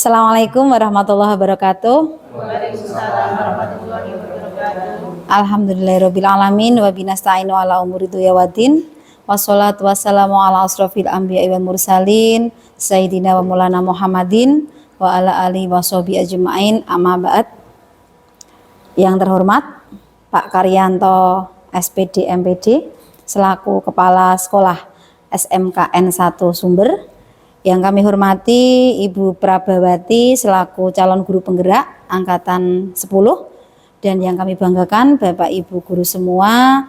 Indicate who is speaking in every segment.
Speaker 1: Assalamualaikum warahmatullahi wabarakatuh.
Speaker 2: Waalaikumsalam warahmatullahi wabarakatuh.
Speaker 1: Alhamdulillahirabbil alamin wa binasta'inu ala umuri dunya waddin. Wassalatu wassalamu ala asrofil anbiya'i wal mursalin sayyidina wa maulana Muhammadin wa ala alihi washabihi ajmain. Amma ba'd. Yang terhormat Pak Karyanto SPD MPD selaku Kepala Sekolah SMKN 1 Sumber. Yang kami hormati Ibu Prabawati selaku calon guru penggerak angkatan 10, dan yang kami banggakan Bapak Ibu guru semua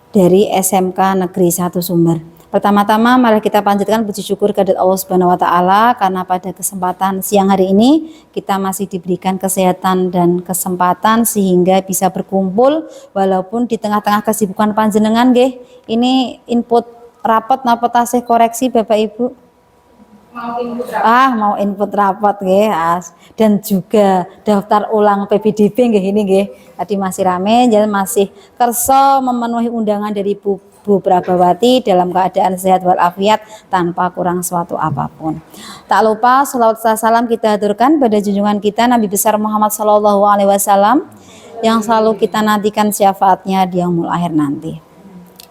Speaker 1: dari SMK Negeri 1 Sumber. Pertama-tama mari kita panjatkan puji syukur kehadirat Allah Subhanahu wa taala karena pada kesempatan siang hari ini kita masih diberikan kesehatan dan kesempatan sehingga bisa berkumpul walaupun di tengah-tengah kesibukan panjenengan nggih. Ini input rapot napa tasih koreksi Bapak Ibu? Mau input rapot nggih, dan juga daftar ulang PPDB nggih ini nggih. Tadi masih rame, jadi masih kersa memenuhi undangan dari Bu Prabawati dalam keadaan sehat walafiat tanpa kurang suatu apapun. Tak lupa sholawat salam kita haturkan pada junjungan kita Nabi besar Muhammad SAW yang selalu kita nantikan syafaatnya di yaumul akhir nanti.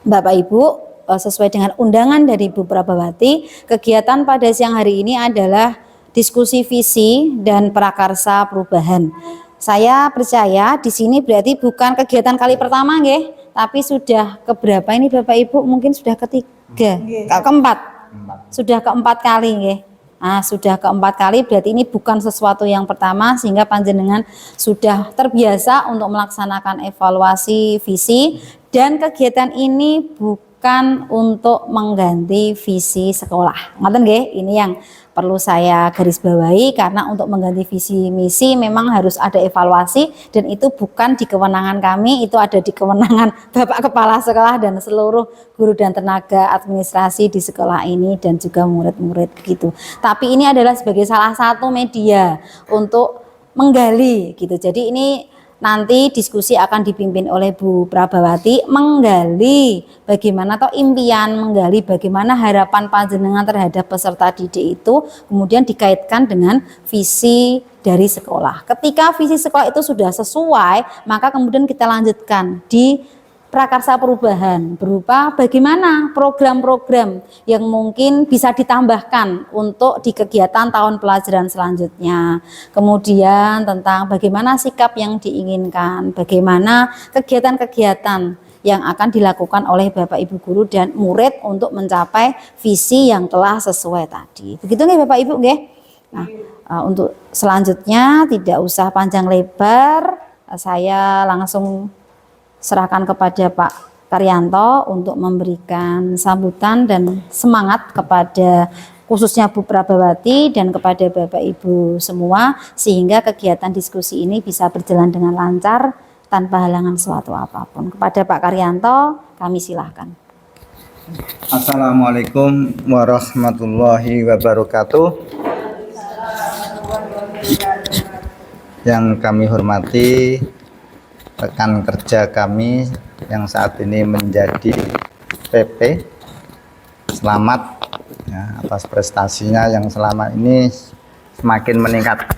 Speaker 1: Bapak Ibu, sesuai dengan undangan dari Bu Prabawati, kegiatan pada siang hari ini adalah diskusi visi dan prakarsa perubahan. Saya percaya di sini berarti bukan kegiatan kali pertama nggih, tapi sudah keberapa ini Bapak Ibu? Mungkin sudah ketiga, keempat. Sudah keempat kali nggih. Nah, sudah keempat kali berarti ini bukan sesuatu yang pertama sehingga panjenengan sudah terbiasa untuk melaksanakan evaluasi visi, dan kegiatan ini bukan untuk mengganti visi sekolah. Ngoten nggih, ini yang perlu saya garis bawahi karena untuk mengganti visi misi memang harus ada evaluasi dan itu bukan di kewenangan kami, itu ada di kewenangan Bapak Kepala Sekolah dan seluruh guru dan tenaga administrasi di sekolah ini dan juga murid-murid begitu. Tapi ini adalah sebagai salah satu media untuk menggali gitu. Jadi ini nanti diskusi akan dipimpin oleh Bu Prabawati menggali bagaimana atau impian, menggali bagaimana harapan panjenengan terhadap peserta didik itu kemudian dikaitkan dengan visi dari sekolah. Ketika visi sekolah itu sudah sesuai, maka kemudian kita lanjutkan di prakarsa perubahan berupa bagaimana program-program yang mungkin bisa ditambahkan untuk di kegiatan tahun pelajaran selanjutnya. Kemudian tentang bagaimana sikap yang diinginkan, bagaimana kegiatan-kegiatan yang akan dilakukan oleh Bapak Ibu guru dan murid untuk mencapai visi yang telah sesuai tadi. Begitu nggih Bapak Ibu nggih? Nah, untuk selanjutnya tidak usah panjang lebar, saya langsung serahkan kepada Pak Karyanto untuk memberikan sambutan dan semangat kepada khususnya Bu Prabawati dan kepada Bapak Ibu semua sehingga kegiatan diskusi ini bisa berjalan dengan lancar tanpa halangan suatu apapun. Kepada Pak Karyanto kami silahkan.
Speaker 3: Assalamualaikum warahmatullahi wabarakatuh. Yang kami hormati rekan kerja kami yang saat ini menjadi PP, selamat ya, atas prestasinya yang selama ini semakin meningkat.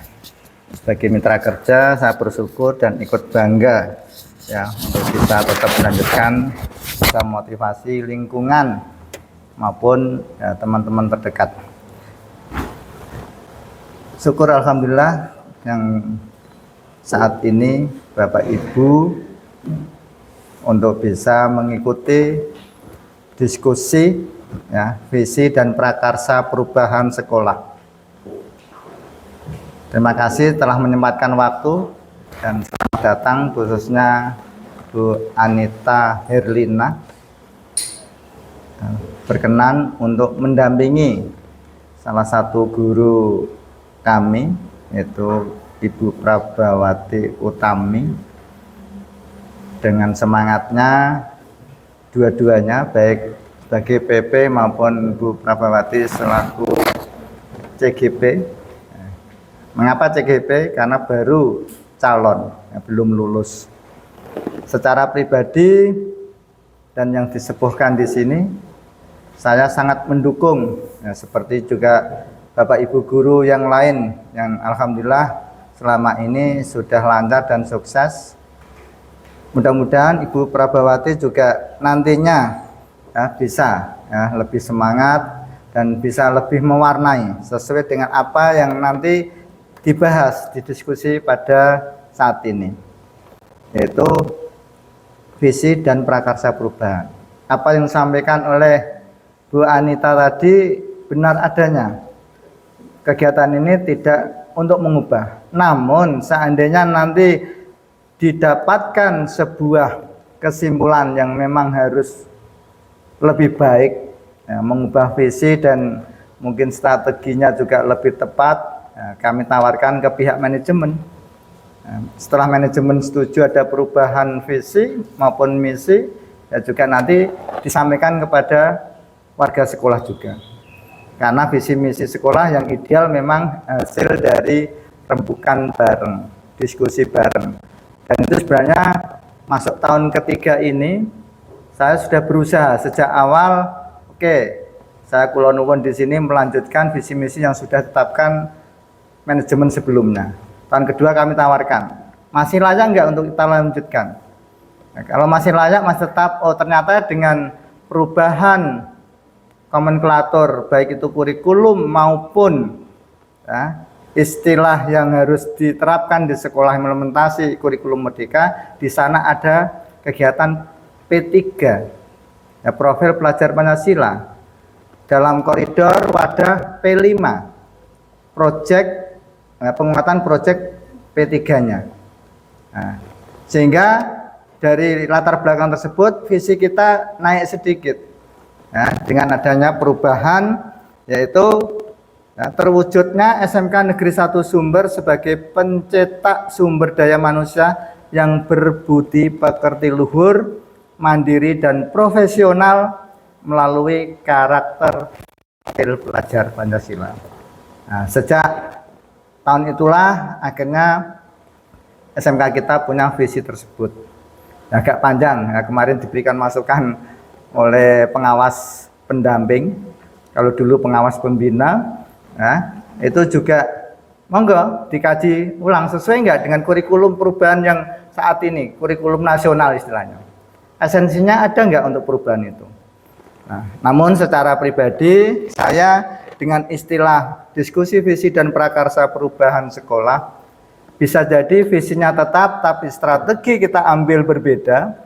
Speaker 3: Sebagai mitra kerja saya bersyukur dan ikut bangga ya untuk kita tetap melanjutkan, bisa motivasi lingkungan maupun ya, teman-teman terdekat. Syukur alhamdulillah yang saat ini Bapak Ibu untuk bisa mengikuti diskusi ya, visi dan prakarsa perubahan sekolah. Terima kasih telah menyempatkan waktu dan selamat datang khususnya Bu Anita Herlina berkenan untuk mendampingi salah satu guru kami yaitu Ibu Prabawati Utami dengan semangatnya dua-duanya baik sebagai PP maupun Bu Prabawati selaku CGP. Mengapa CGP? Karena baru calon, belum lulus. Secara pribadi dan yang disepuhkan di sini, saya sangat mendukung, ya, seperti juga Bapak Ibu guru yang lain yang alhamdulillah selama ini sudah lancar dan sukses. Mudah-mudahan Ibu Prabawati juga nantinya ya, bisa ya, lebih semangat dan bisa lebih mewarnai sesuai dengan apa yang nanti dibahas di diskusi pada saat ini, yaitu visi dan prakarsa perubahan. Apa yang disampaikan oleh Bu Anita tadi benar adanya. Kegiatan ini tidak untuk mengubah, namun seandainya nanti didapatkan sebuah kesimpulan yang memang harus lebih baik, ya, mengubah visi dan mungkin strateginya juga lebih tepat, ya, kami tawarkan ke pihak manajemen. Setelah manajemen setuju ada perubahan visi maupun misi, ya juga nanti disampaikan kepada warga sekolah juga. Karena visi misi sekolah yang ideal memang hasil dari rembukan bareng, diskusi bareng. Dan itu sebenarnya masuk tahun ketiga ini saya sudah berusaha sejak awal. Saya kula nuwun di sini melanjutkan visi misi yang sudah ditetapkan manajemen sebelumnya. Tahun kedua kami tawarkan, masih layak nggak untuk kita lanjutkan? Nah, kalau masih layak, masih tetap, oh ternyata dengan perubahan nomenklatur baik itu kurikulum maupun ya, istilah yang harus diterapkan di sekolah implementasi kurikulum merdeka, di sana ada kegiatan P3 ya, profil pelajar Pancasila dalam koridor wadah P5 project ya, penguatan project P3-nya. Nah, sehingga dari latar belakang tersebut visi kita naik sedikit ya, dengan adanya perubahan, yaitu ya, terwujudnya SMK Negeri 1 Sumber sebagai pencetak sumber daya manusia yang berbudi pekerti luhur, mandiri dan profesional melalui karakter pelajar Pancasila. Nah, sejak tahun itulah akhirnya SMK kita punya visi tersebut. Agak panjang, ya, kemarin diberikan masukan oleh pengawas pendamping, kalau dulu pengawas pembina. Nah, itu juga monggo dikaji ulang sesuai enggak dengan kurikulum perubahan yang saat ini, kurikulum nasional istilahnya. Esensinya ada enggak untuk perubahan itu? Nah, namun secara pribadi saya dengan istilah diskusi visi dan prakarsa perubahan sekolah, bisa jadi visinya tetap tapi strategi kita ambil berbeda,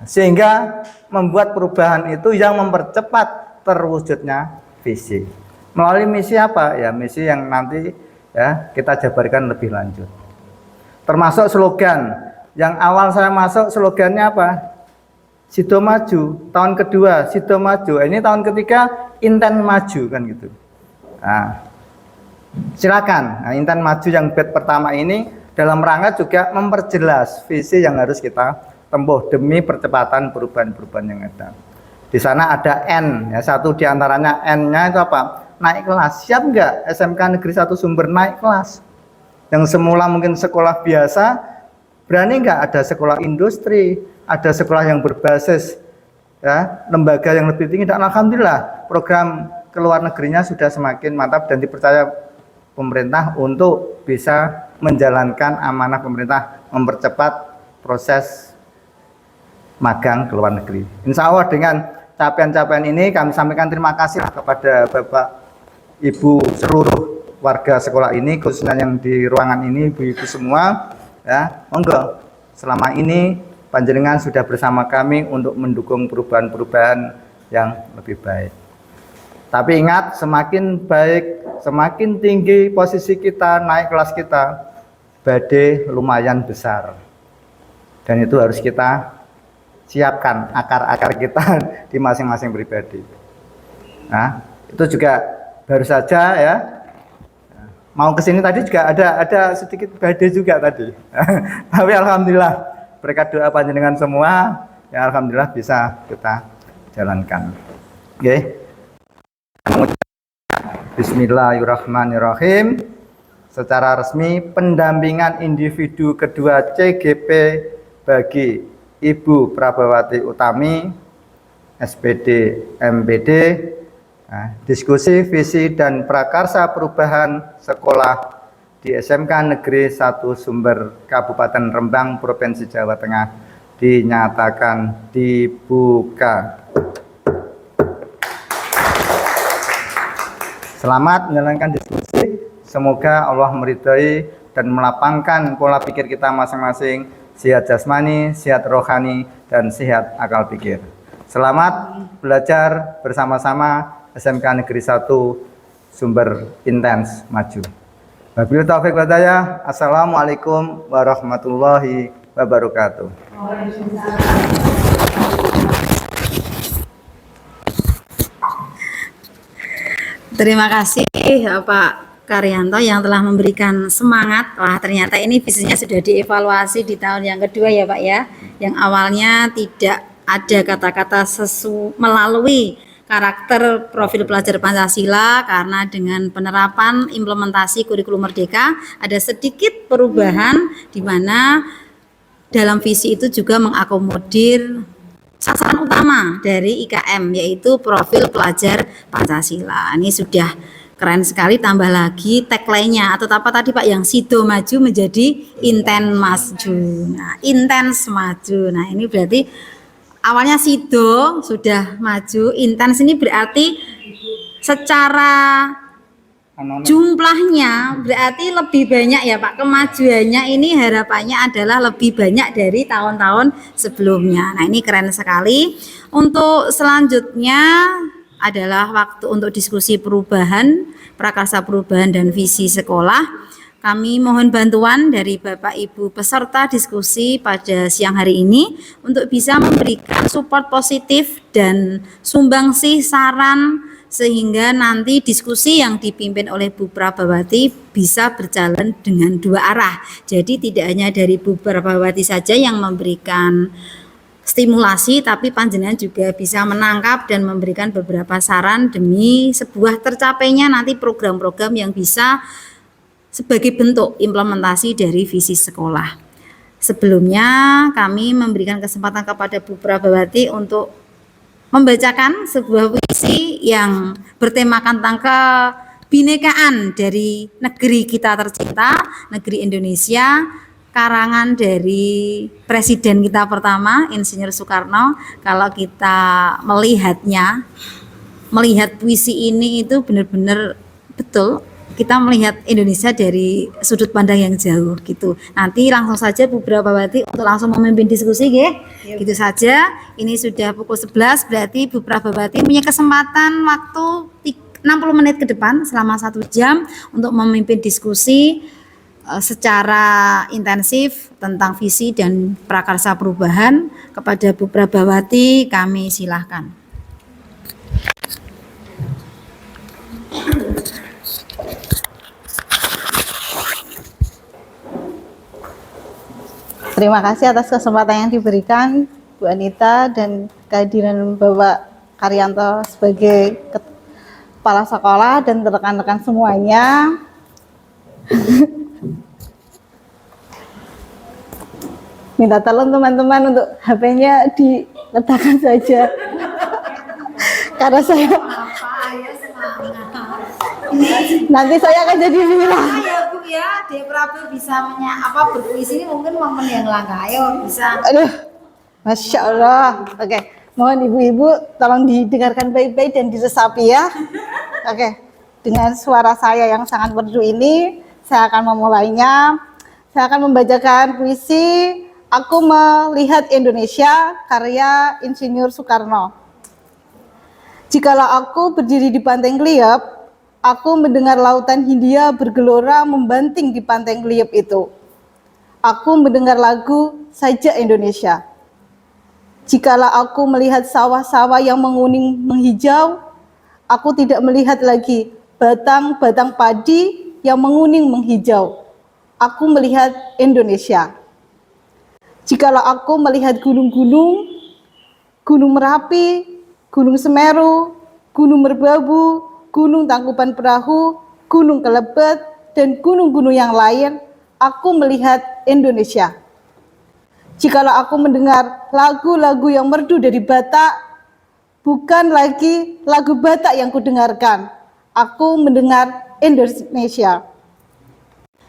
Speaker 3: sehingga membuat perubahan itu yang mempercepat terwujudnya visi. Melalui misi apa? Ya misi yang nanti ya kita jabarkan lebih lanjut. Termasuk slogan. Yang awal saya masuk slogannya apa? Sido maju. Tahun kedua Sido maju. Ini tahun ketiga inten maju kan gitu. Nah, silakan. Nah, inten maju yang bed pertama ini dalam rangka juga memperjelas visi yang harus kita tempuh demi percepatan perubahan-perubahan yang ada. Di sana ada N, ya, satu diantaranya N-nya itu apa? Naik kelas. Siap nggak SMK Negeri 1 Sumber naik kelas? Yang semula mungkin sekolah biasa, berani nggak ada sekolah industri, ada sekolah yang berbasis ya, lembaga yang lebih tinggi. Dan alhamdulillah program keluar negerinya sudah semakin mantap dan dipercaya pemerintah untuk bisa menjalankan amanah pemerintah mempercepat proses magang ke luar negeri. Insya Allah dengan capaian-capaian ini kami sampaikan terima kasih kepada Bapak Ibu seluruh warga sekolah ini, khususnya yang di ruangan ini, ibu-ibu semua ya, monggo selama ini panjenengan sudah bersama kami untuk mendukung perubahan-perubahan yang lebih baik. Tapi ingat, semakin baik, semakin tinggi posisi kita, naik kelas kita, badai lumayan besar. Dan itu harus kita siapkan akar-akar kita di masing-masing pribadi. Nah, itu juga baru saja ya. Mau kesini tadi juga ada sedikit badai juga tadi. Tapi alhamdulillah berkat doa panjenengan semua, ya alhamdulillah bisa kita jalankan. Oke. Bismillahirrahmanirrahim. Secara resmi pendampingan individu kedua CGP bagi Ibu Prabawati Utami, SPD MPD, Nah, diskusi visi dan prakarsa perubahan sekolah di SMK Negeri 1 Sumber Kabupaten Rembang Provinsi Jawa Tengah dinyatakan dibuka. Selamat menjalankan diskusi. Semoga Allah meridhai dan melapangkan pola pikir kita masing-masing, sehat jasmani, sehat rohani, dan sehat akal pikir. Selamat belajar bersama-sama SMK Negeri 1 Sumber Intens Maju. Wabillahi taufiq wal hidayah. Assalamualaikum warahmatullahi wabarakatuh.
Speaker 1: Terima kasih Pak Karyanto yang telah memberikan semangat. Wah, ternyata ini visinya sudah dievaluasi di tahun yang kedua ya Pak ya. Yang awalnya tidak ada kata-kata melalui karakter profil pelajar Pancasila, karena dengan penerapan implementasi kurikulum merdeka ada sedikit perubahan di mana dalam visi itu juga mengakomodir sasaran utama dari IKM, yaitu profil pelajar Pancasila. Ini sudah keren sekali, tambah lagi tagline-nya atau apa tadi Pak, yang SIDO maju menjadi intens maju. Nah, intens maju. Nah, ini berarti awalnya SIDO sudah maju, intens ini berarti secara jumlahnya berarti lebih banyak ya Pak. Kemajuannya ini harapannya adalah lebih banyak dari tahun-tahun sebelumnya. Nah, ini keren sekali. Untuk selanjutnya adalah waktu untuk diskusi perubahan, prakarsa perubahan dan visi sekolah. Kami mohon bantuan dari Bapak Ibu peserta diskusi pada siang hari ini untuk bisa memberikan support positif dan sumbangsih saran sehingga nanti diskusi yang dipimpin oleh Bu Prabawati bisa berjalan dengan dua arah. Jadi tidak hanya dari Bu Prabawati saja yang memberikan stimulasi, tapi panjenengan juga bisa menangkap dan memberikan beberapa saran demi sebuah tercapainya nanti program-program yang bisa sebagai bentuk implementasi dari visi sekolah. Sebelumnya kami memberikan kesempatan kepada Bu Prabawati untuk membacakan sebuah puisi yang bertemakan tentang kebinekaan dari negeri kita tercinta, negeri Indonesia, karangan dari Presiden kita pertama, Insinyur Soekarno. Kalau kita melihat puisi ini itu benar-benar betul, kita melihat Indonesia dari sudut pandang yang jauh gitu. Nanti langsung saja Bu Prabawati untuk langsung memimpin diskusi nggih. Gitu saja. Ini sudah pukul 11, berarti Bu Prabawati punya kesempatan waktu 60 menit ke depan selama 1 jam untuk memimpin diskusi secara intensif tentang visi dan prakarsa perubahan. Kepada Bu Prabawati kami silahkan.
Speaker 4: Terima kasih atas kesempatan yang diberikan Bu Anita dan kehadiran Bapak Karyanto sebagai kepala sekolah dan rekan-rekan semuanya. Minta tolong teman-teman untuk HP-nya diletakkan saja. Karena saya nanti saya akan jadi viral.
Speaker 1: Ya Bu ya, Dek Prabu bisa berpuisi ini mungkin momen yang langka. Ayo bisa.
Speaker 4: Aduh, Masya Allah. Oke, mohon ibu-ibu tolong didengarkan baik-baik dan diresapi ya. Oke, dengan suara saya yang sangat merdu ini, saya akan memulainya. Saya akan membacakan puisi Aku Melihat Indonesia karya Insinyur Soekarno. Jikalau aku berdiri di pantai Ngeliep, aku mendengar lautan Hindia bergelora membanting di pantai Ngeliep itu. Aku mendengar lagu Sajak Indonesia. Jikalau aku melihat sawah-sawah yang menguning menghijau, aku tidak melihat lagi batang-batang padi yang menguning menghijau. Aku melihat Indonesia. Jikalau aku melihat gunung-gunung, Gunung Merapi, Gunung Semeru, Gunung Merbabu, Gunung Tangkuban Perahu, Gunung Kelebet, dan gunung-gunung yang lain, aku melihat Indonesia. Jikalau aku mendengar lagu-lagu yang merdu dari Batak, bukan lagi lagu Batak yang kudengarkan. Aku mendengar Indonesia.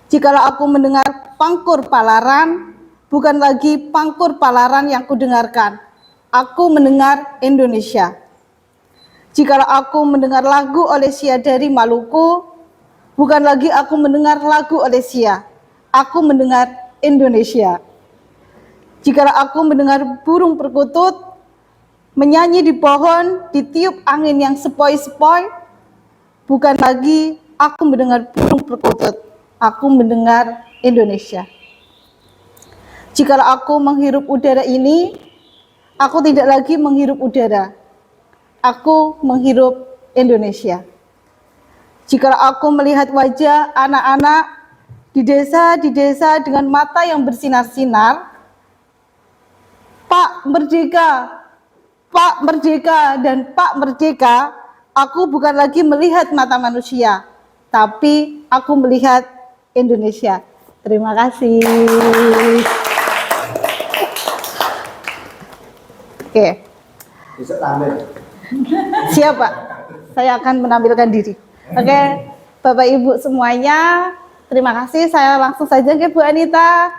Speaker 4: Jikalau aku mendengar Pangkur Palaran, bukan lagi Pangkur Palaran yang kudengarkan. Aku mendengar Indonesia. Jikalau aku mendengar lagu oleh Sia dari Maluku, bukan lagi aku mendengar lagu oleh Sia. Aku mendengar Indonesia. Jikalau aku mendengar burung perkutut menyanyi di pohon, ditiup angin yang sepoi-sepoi, bukan lagi aku mendengar burung perkutut, aku mendengar Indonesia. Jikalau aku menghirup udara ini, aku tidak lagi menghirup udara, aku menghirup Indonesia. Jikalau aku melihat wajah anak-anak di desa dengan mata yang bersinar-sinar, Pak Merdeka, Pak Merdeka, dan Pak Merdeka, aku bukan lagi melihat mata manusia, tapi aku melihat Indonesia. Terima kasih. Oke. Siap, Pak. Saya akan menampilkan diri. Oke, Bapak Ibu semuanya, terima kasih. Saya langsung saja ke Bu Anita.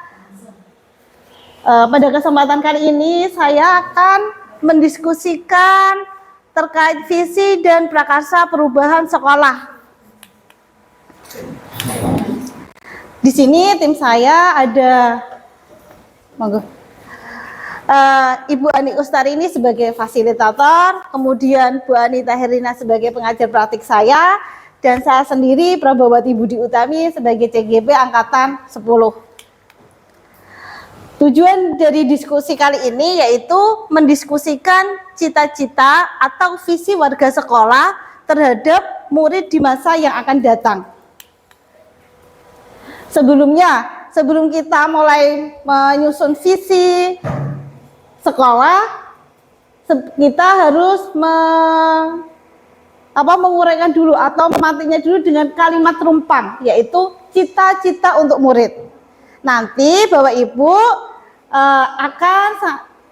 Speaker 4: Pada kesempatan kali ini saya akan mendiskusikan terkait visi dan prakarsa perubahan sekolah. Di sini tim saya ada, monggo, Ibu Ani Ustarini sebagai fasilitator, kemudian Bu Anita Herlina sebagai pengajar praktik saya, dan saya sendiri Prabawati Budi Utami sebagai CGP Angkatan 10. Tujuan dari diskusi kali ini yaitu mendiskusikan cita-cita atau visi warga sekolah terhadap murid di masa yang akan datang. Sebelum kita mulai menyusun visi sekolah, kita harus menguraikan dulu atau memantiknya dulu dengan kalimat rumpang, yaitu cita-cita untuk murid. Nanti Bapak Ibu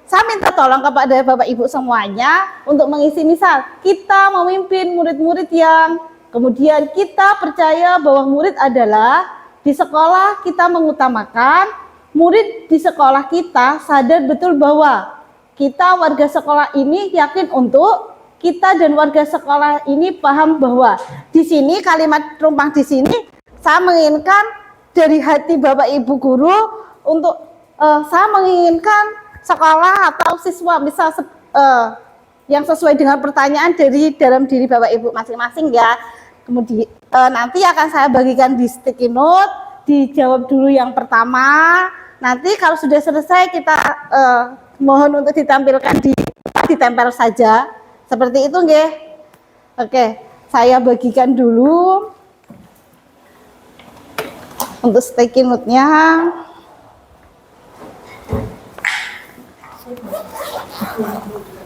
Speaker 4: saya minta tolong kepada Bapak Ibu semuanya untuk mengisi, misal kita memimpin murid-murid yang kemudian kita percaya bahwa murid adalah di sekolah kita mengutamakan murid di sekolah kita sadar betul bahwa kita warga sekolah ini yakin untuk kita dan warga sekolah ini paham bahwa di sini kalimat rumpang di sini saya menginginkan dari hati Bapak Ibu guru untuk saya menginginkan sekolah atau siswa misal yang sesuai dengan pertanyaan dari dalam diri Bapak Ibu masing-masing ya. Kemudian nanti akan saya bagikan di sticky note, dijawab dulu yang pertama. Nanti kalau sudah selesai kita mohon untuk ditampilkan ditempel saja. Seperti itu nggih. Oke, saya bagikan dulu untuk sticky note-nya.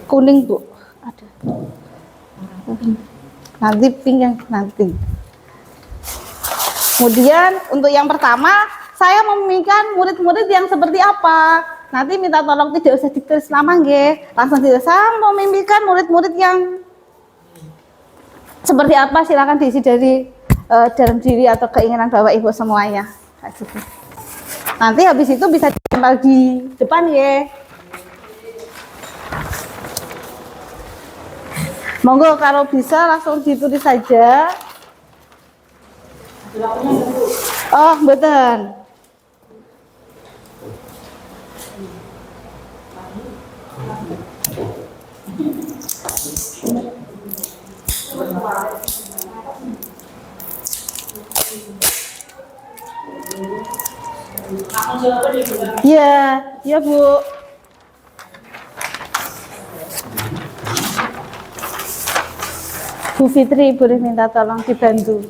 Speaker 4: Kuning Bu, ada. Nanti pink yang nanti. Kemudian untuk yang pertama, saya memikirkan murid-murid yang seperti apa. Nanti minta tolong tidak usah ditulis nama nggih. Langsung tidak, saya memimpikan murid-murid yang seperti apa, silakan diisi dari dalam diri atau keinginan Bapak Ibu semuanya. Nanti habis itu bisa ditempel di depan ya. Monggo kalau bisa langsung ditulis saja. Oh, betul. Ya, ya Bu. Bu Fitri boleh minta tolong dibantu.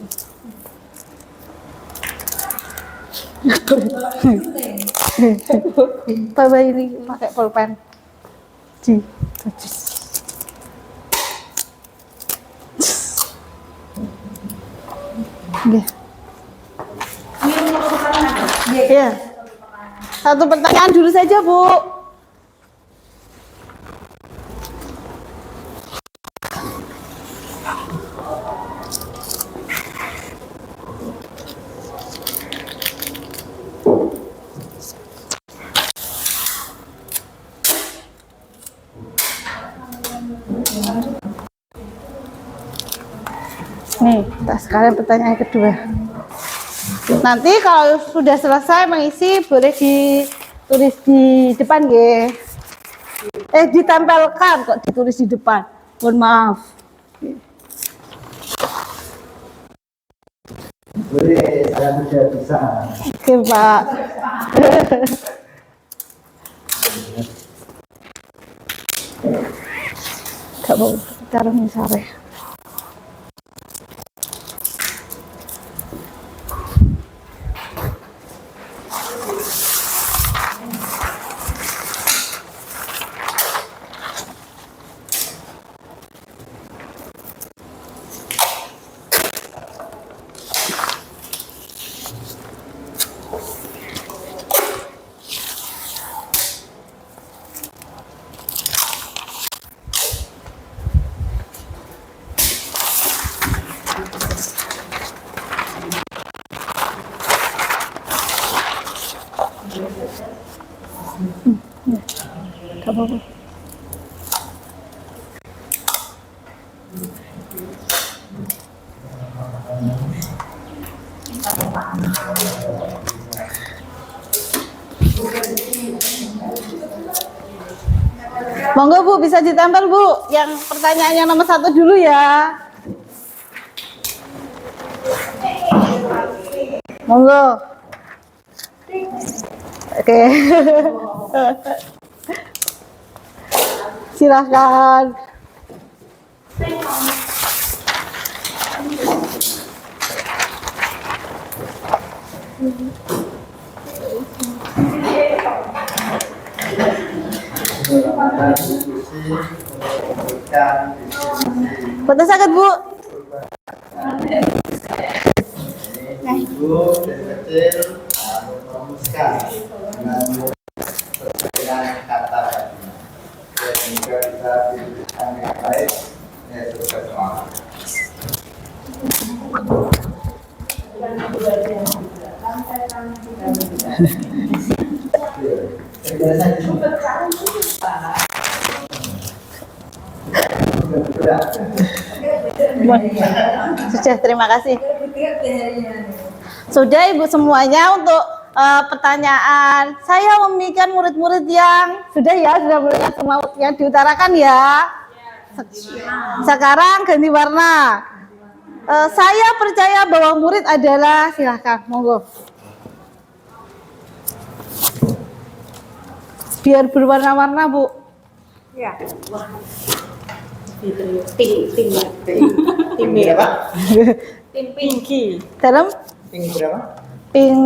Speaker 4: Bapak ini pakai pulpen. Ya. Satu pertanyaan dulu saja, Bu. Nih, sekarang pertanyaan kedua. Nanti kalau sudah selesai mengisi boleh ditulis di depan ya. Ditempelkan kok ditulis di depan. Mohon maaf.
Speaker 3: Boleh, saya tidak bisa.
Speaker 4: Oke, Pak. Gak mau taruh misalnya. Gak apa-apa. Monggo Bu, bisa ditempel Bu. Yang pertanyaan yang nomor 1 dulu ya. Monggo. Oke. Silahkan. Foto sakit Bu.
Speaker 3: Ibu dari kecil merumuskan dengan kata sehingga bisa diberikan yang baik, ya sukses semangat.
Speaker 4: Sudah, terima kasih. Sudah Ibu semuanya untuk pertanyaan. Saya memikirkan murid-murid yang sudah melihat semua yang diutarakan ya. Sekarang ganti warna. Saya percaya bahwa murid adalah, silahkan, monggo. Biar berwarna-warna Bu.
Speaker 2: Ya. Tim
Speaker 3: berapa?
Speaker 2: Tim Pinky.
Speaker 4: Dalam
Speaker 3: Pink berapa?
Speaker 4: pink.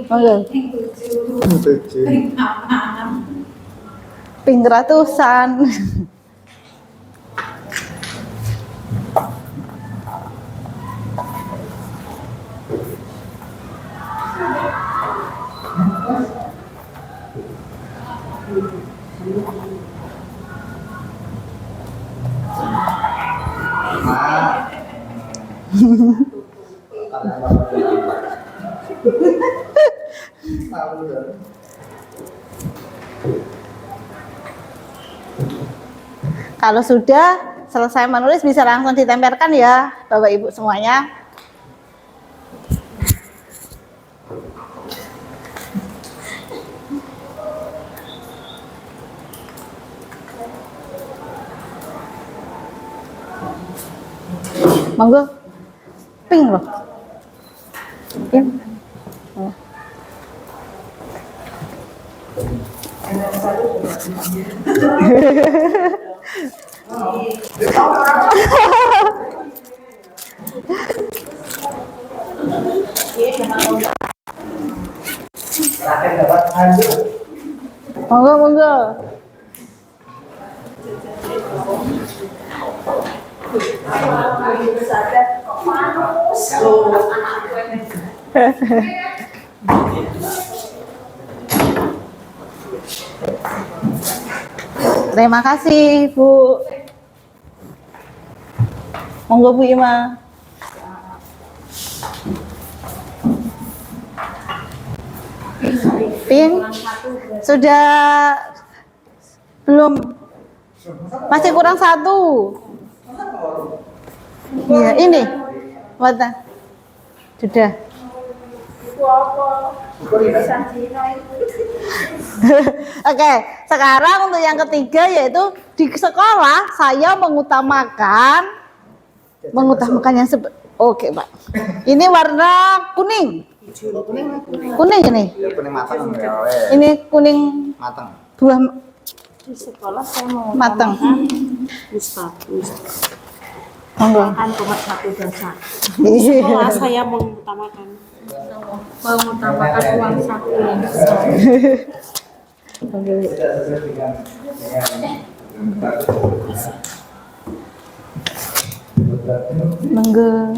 Speaker 4: Monggo.
Speaker 3: 7.
Speaker 4: Pink ratusan. Kalau sudah selesai menulis bisa langsung ditempelkan ya Bapak Ibu semuanya. Monggo. Pink loh. Pink. Oh. Monggo, monggo. Terima kasih Bu. Monggo Bu Ima. Ping, sudah belum? Masih kurang satu. Iya, ini. Mata. Sudah. Oke, sekarang untuk yang ketiga yaitu di sekolah saya mengutamakan yang Oke, Pak. Ini warna kuning. Kuning ini.
Speaker 3: Kuning matang.
Speaker 4: Ini kuning
Speaker 3: Matang.
Speaker 4: buah
Speaker 2: Di sekolah saya mau
Speaker 4: matang.
Speaker 2: status
Speaker 4: Monggo.
Speaker 2: nomor 1 dan 1.
Speaker 4: Iya.
Speaker 2: Sekolah saya mengutamakan uang saku yang besar.
Speaker 4: Monggo.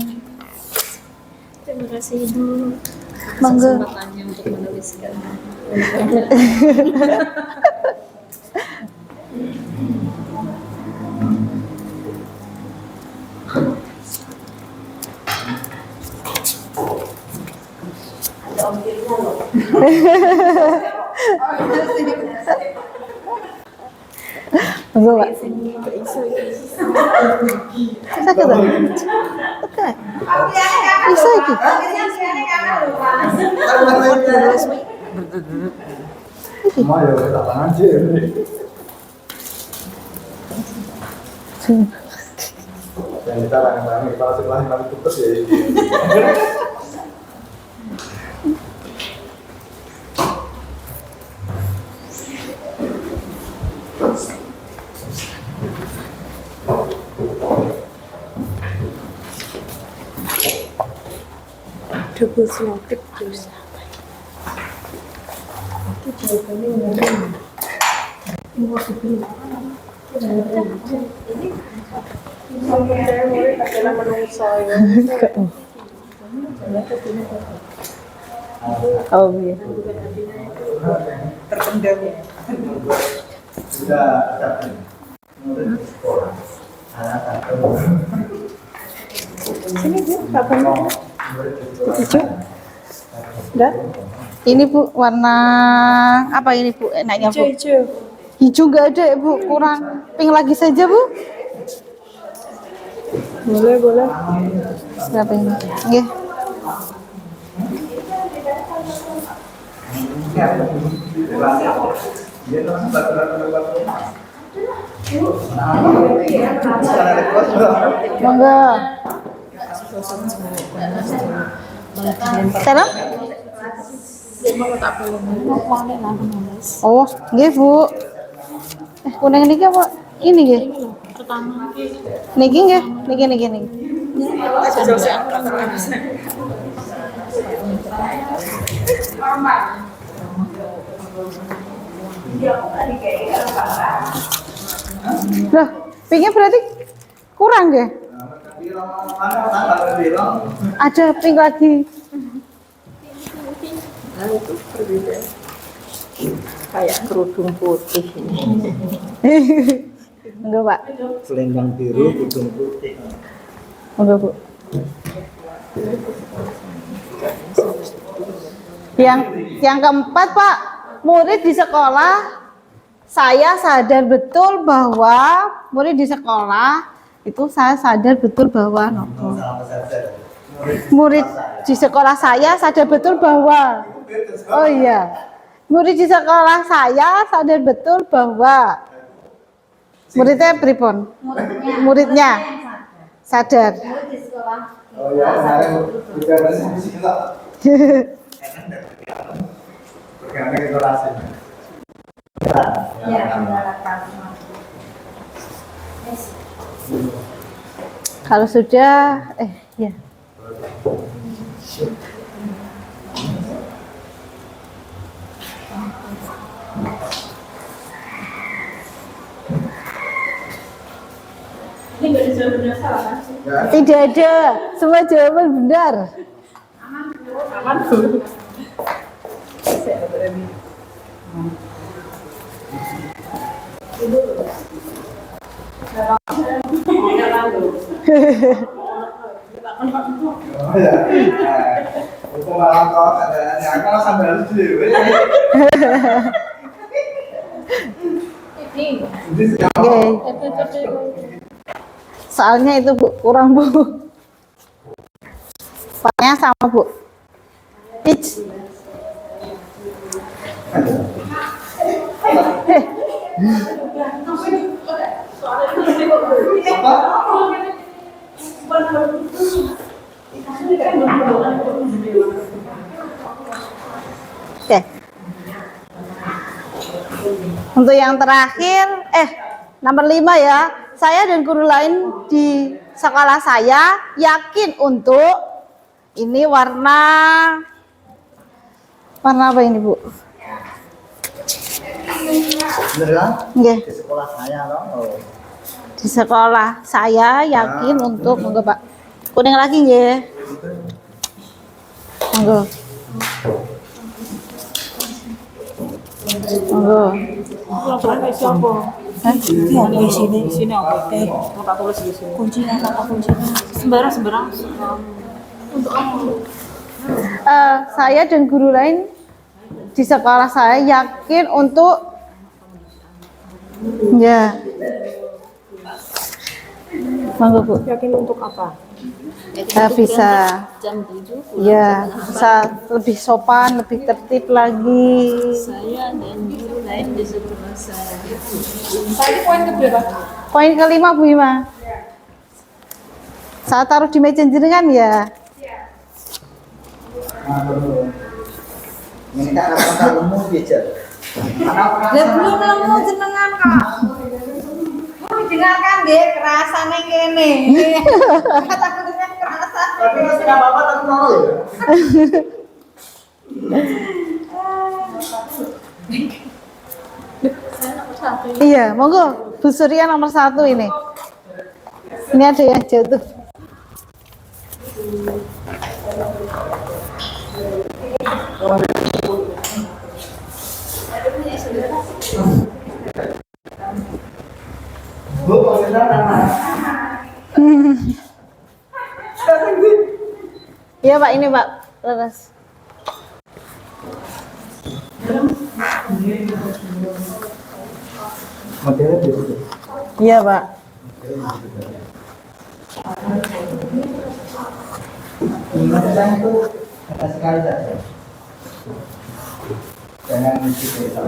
Speaker 2: Terima kasih Ibu.
Speaker 4: Monggo.
Speaker 2: Kesempatannya untuk menuliskan.
Speaker 4: Monggo, Pak. Sakit tak? Oke. Bisa iki.
Speaker 3: Semua ya tak tangan sih. Yang kita bareng-bareng kepala sekolah yang paling putus ya.
Speaker 2: Double smoke terus.
Speaker 4: Oh iya.
Speaker 3: Sudah murid sekolah.
Speaker 2: Sini Bu, kapan?
Speaker 4: Udah. Ini Bu warna apa ini Bu? Enaknya Bu?
Speaker 2: Hijau.
Speaker 4: Hijau nggak ada ya Bu, kurang. Pink lagi saja Bu.
Speaker 2: Boleh.
Speaker 4: Berapa ini? Nggih. Monggo. Salam. Oh, nggih Bu. Kuning niki apa? Ini nggih.
Speaker 2: Pertama.
Speaker 4: Niki nggih, niki. Loh, pinknya berarti kurang nggih? Ada pink lagi.
Speaker 2: Nah, itu berbeda. Kayak kerudung putih ini.
Speaker 4: Enggak, Pak.
Speaker 3: Selendang biru, hidung putih.
Speaker 4: Enggak, Bu. Yang keempat, Pak, murid di sekolah saya sadar betul bahwa murid di sekolah saya sadar betul bahwa muridnya pripun? Muridnya sadar.
Speaker 3: Oh ya, kemarin udah masih di sini kok. Berganti ke kelas ini.
Speaker 4: Kalau sudah, ya. Tidak ada, semua jawaban benar.
Speaker 3: Oh ya. Itu malah kok ada yang kalau sambil dulu.
Speaker 4: Oke. Soalnya itu Bu, kurang Bu. Soalnya sama Bu. Each. Oke. Untuk yang terakhir, nomor 5 ya. Saya dan guru lain di sekolah saya yakin untuk ini warna apa ini Bu?
Speaker 3: Beneran?
Speaker 4: Nggih.
Speaker 3: Di sekolah saya loh. Oh.
Speaker 4: Di sekolah saya yakin untuk monggo Pak. Kuning lagi nggih. Monggo. Monggo. Saya dan guru lain di sekolah saya yakin untuk ya. Monggo Bu.
Speaker 2: Yakin untuk apa?
Speaker 4: Bisa ya, bisa lebih sopan, lebih tertib lagi.
Speaker 5: Saya dan guru lain di sekolah saya.
Speaker 2: Tadi poin keberapa?
Speaker 4: Poin kelima Bu Ima. Saya taruh di meja jenengan ya.
Speaker 3: Ini kan anak umum aja.
Speaker 1: Belum lemu jenengan Kak. Dengarkan deh kerasane kene. Kata dengar kerasan.
Speaker 3: Tapi enggak apa-apa tapi mau ya.
Speaker 4: Iya, monggo Bu Surya nomor 1 ini. Ini ada yang jatuh.
Speaker 3: Bu,
Speaker 4: Iya Pak, ini Pak. Terus.
Speaker 3: modelnya di situ.
Speaker 4: Iya Pak.
Speaker 3: Modelnya itu atas sekali saja. Jangan gitu ya.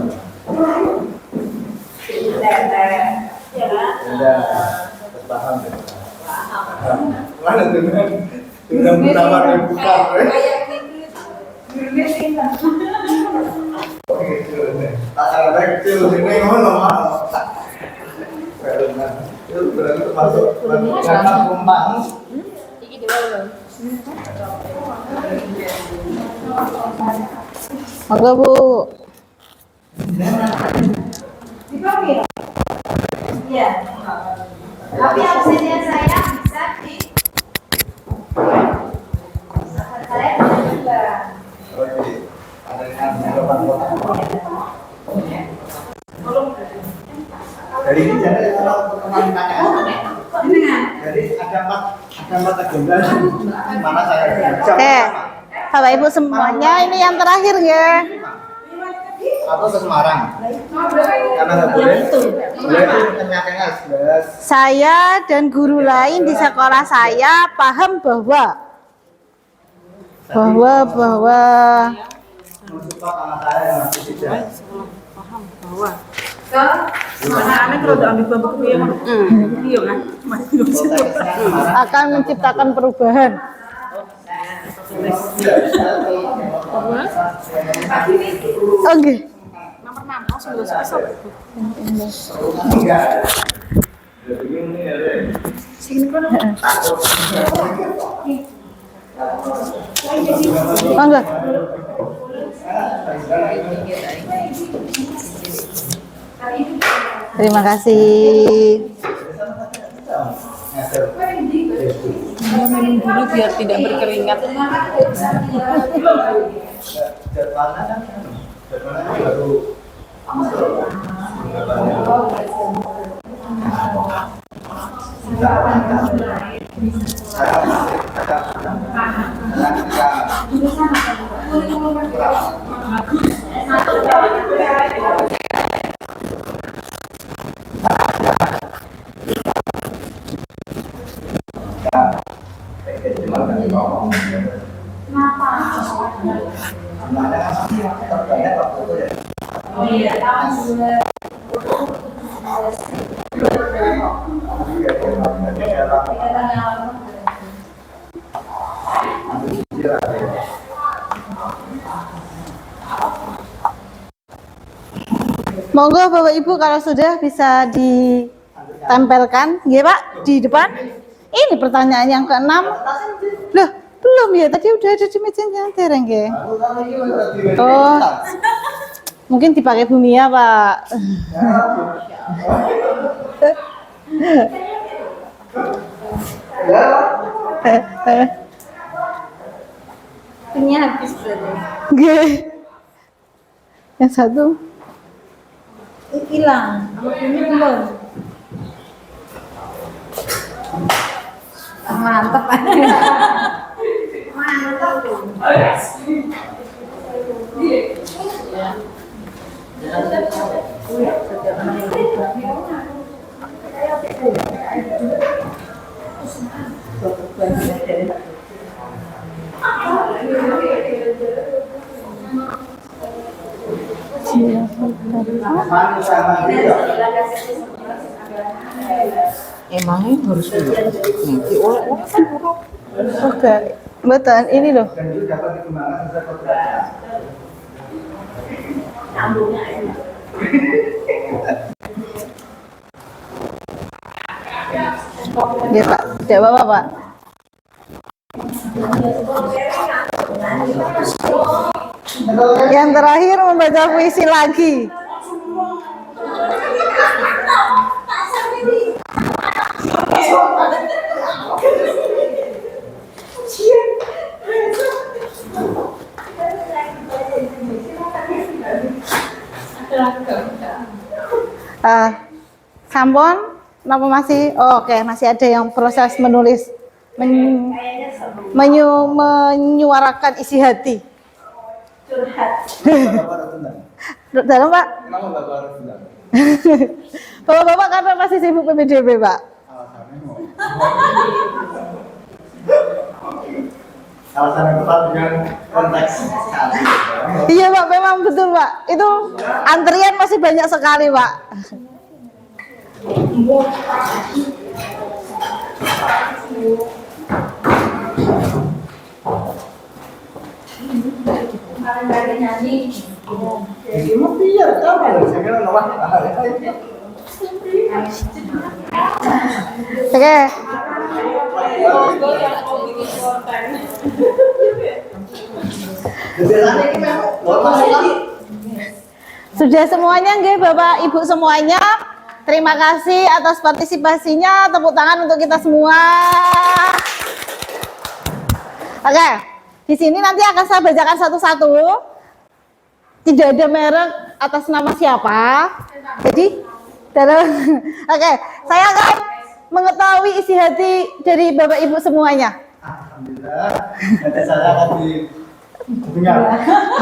Speaker 3: Sudah paham ya. Mana dengan menawar yang buka. Ada kecil ini ngono mah. Itu berarti termasuk karena kumbang.
Speaker 4: Monggo Bu.
Speaker 1: Iya. Tapi absennya saya bisa di saya juga.
Speaker 3: Oke. Ada yang depan kota. Dari ini jadi kalau teman tanya. Jadi ada empat agenda mana saya jam
Speaker 4: Bapak Ibu semuanya ini yang terakhir ya.
Speaker 3: atau ke Semarang karena nggak boleh itu kenyataannya jelas.
Speaker 4: Saya dan guru lain di sekolah saya paham bahwa
Speaker 3: Mensupport anak saya yang masih tidak.
Speaker 2: Paham bahwa anak-anak kalau udah ambil bambu ya iya kan masih
Speaker 4: akan menciptakan perubahan. Oke.
Speaker 2: nomor 6 langsung besok
Speaker 3: Enggak.
Speaker 4: Monggo. Terima kasih.
Speaker 2: minum dulu biar tidak berkeringat
Speaker 3: Jadwalnya kan baru
Speaker 4: Monggo Bapak Ibu kalau sudah bisa ditempelkan, ya Pak, di depan. Ini pertanyaan yang keenam. Loh, belum ya? Tadi udah ada di meja yang tereng ya. Oh, mungkin dipakai Bumi ya Pak.
Speaker 1: Punya habis berarti.
Speaker 4: Nggih. Yang satu.
Speaker 1: Hilang. Kalau ini belum. Mantap.
Speaker 2: Emangnya harus nanti oleh kan buruk.
Speaker 4: Oke. Betul, ini loh.
Speaker 3: Dan itu dapat dikembangkan sesuai kodratnya.
Speaker 4: Ya Pak, tidak apa-apa Pak. Yang terakhir membaca puisi lagi. Sampun, kenapa masih? Oh, oke, masih ada yang proses menulis, menyuarakan isi hati. Dalam Pak? Bapak-bapak karena masih sibuk PPDB Pak.
Speaker 3: Alasan yang tepat dengan konteks sekali.
Speaker 4: Iya Pak, memang betul Pak. Itu antrian masih banyak sekali Pak. Oke. Sudah semuanya nggih Bapak Ibu semuanya. Terima kasih atas partisipasinya. Tepuk tangan untuk kita semua. Oke. Di sini nanti akan saya bacakan satu-satu. Tidak ada merek atas nama siapa. Jadi oke, saya akan mengetahui isi hati dari Bapak Ibu semuanya.
Speaker 3: Alhamdulillah, nanti saya akan didengar.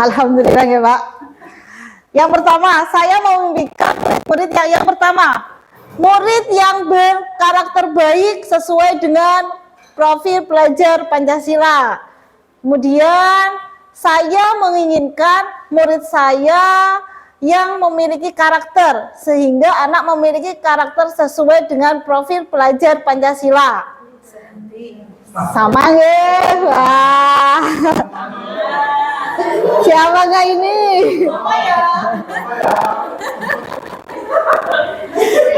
Speaker 4: Alhamdulillah ya Pak. Yang pertama, saya mau membimbingkan murid yang pertama. Murid yang berkarakter baik sesuai dengan profil pelajar Pancasila. Kemudian, saya menginginkan murid saya yang memiliki karakter, sehingga anak memiliki karakter sesuai dengan profil pelajar Pancasila. Sama ya? Wah. Siapa nggak ini?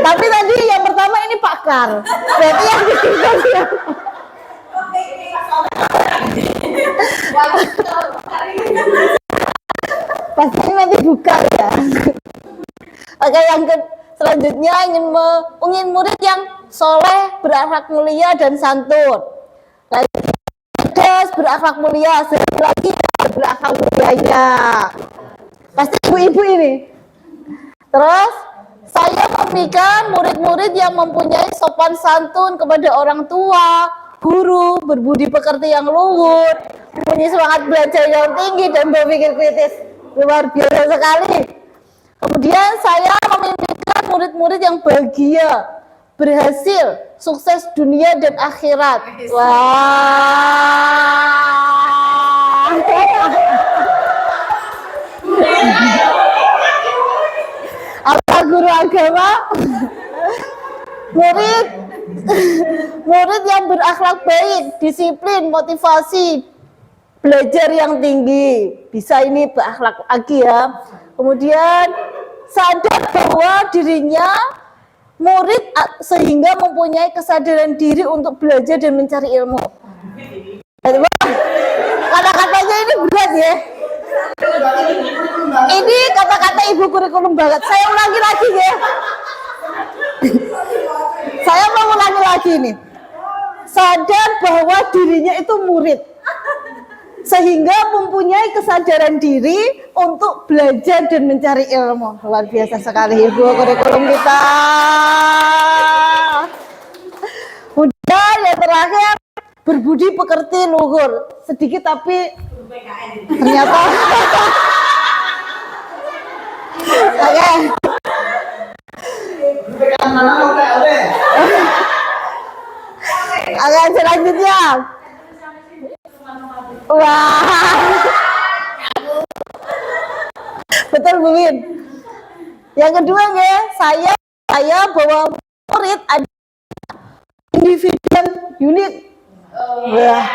Speaker 4: Tapi tadi yang pertama ini Pak Kar. Berarti yang ketiga siapa? Pasti nanti buka ya. Oke, yang selanjutnya ingin murid yang soleh, berakhlak mulia dan santun. Cerdas, berakhlak mulia, sekali lagi berakhlak mulianya. Pasti ibu-ibu ini. Terus saya memikirkan murid-murid yang mempunyai sopan santun kepada orang tua, guru, berbudi pekerti yang luhur, punya semangat belajar yang tinggi dan berpikir kritis luar biasa sekali. Kemudian saya memimpikan murid-murid yang bahagia, berhasil, sukses dunia dan akhirat. Wah. Apa guru agama? Murid yang berakhlak baik, disiplin, motivasi, belajar yang tinggi. Bisa ini berakhlak lagi ya. Kemudian sadar bahwa dirinya murid sehingga mempunyai kesadaran diri untuk belajar dan mencari ilmu. Kata-katanya ini berat ya. Ini kata-kata ibu kurikulum banget. Saya ulangi lagi ya. Saya mau ulangi lagi nih. Sadar bahwa dirinya itu murid, sehingga mempunyai kesadaran diri untuk belajar dan mencari ilmu. Luar biasa sekali ibu kurikulum kita. Kemudian yang terakhir, berbudi pekerti luhur. Sedikit tapi ternyata oke. Oke, selanjutnya. Wah. Betul Bu Win. Yang kedua ya, saya bawa murid ada individu yang unik. Wah.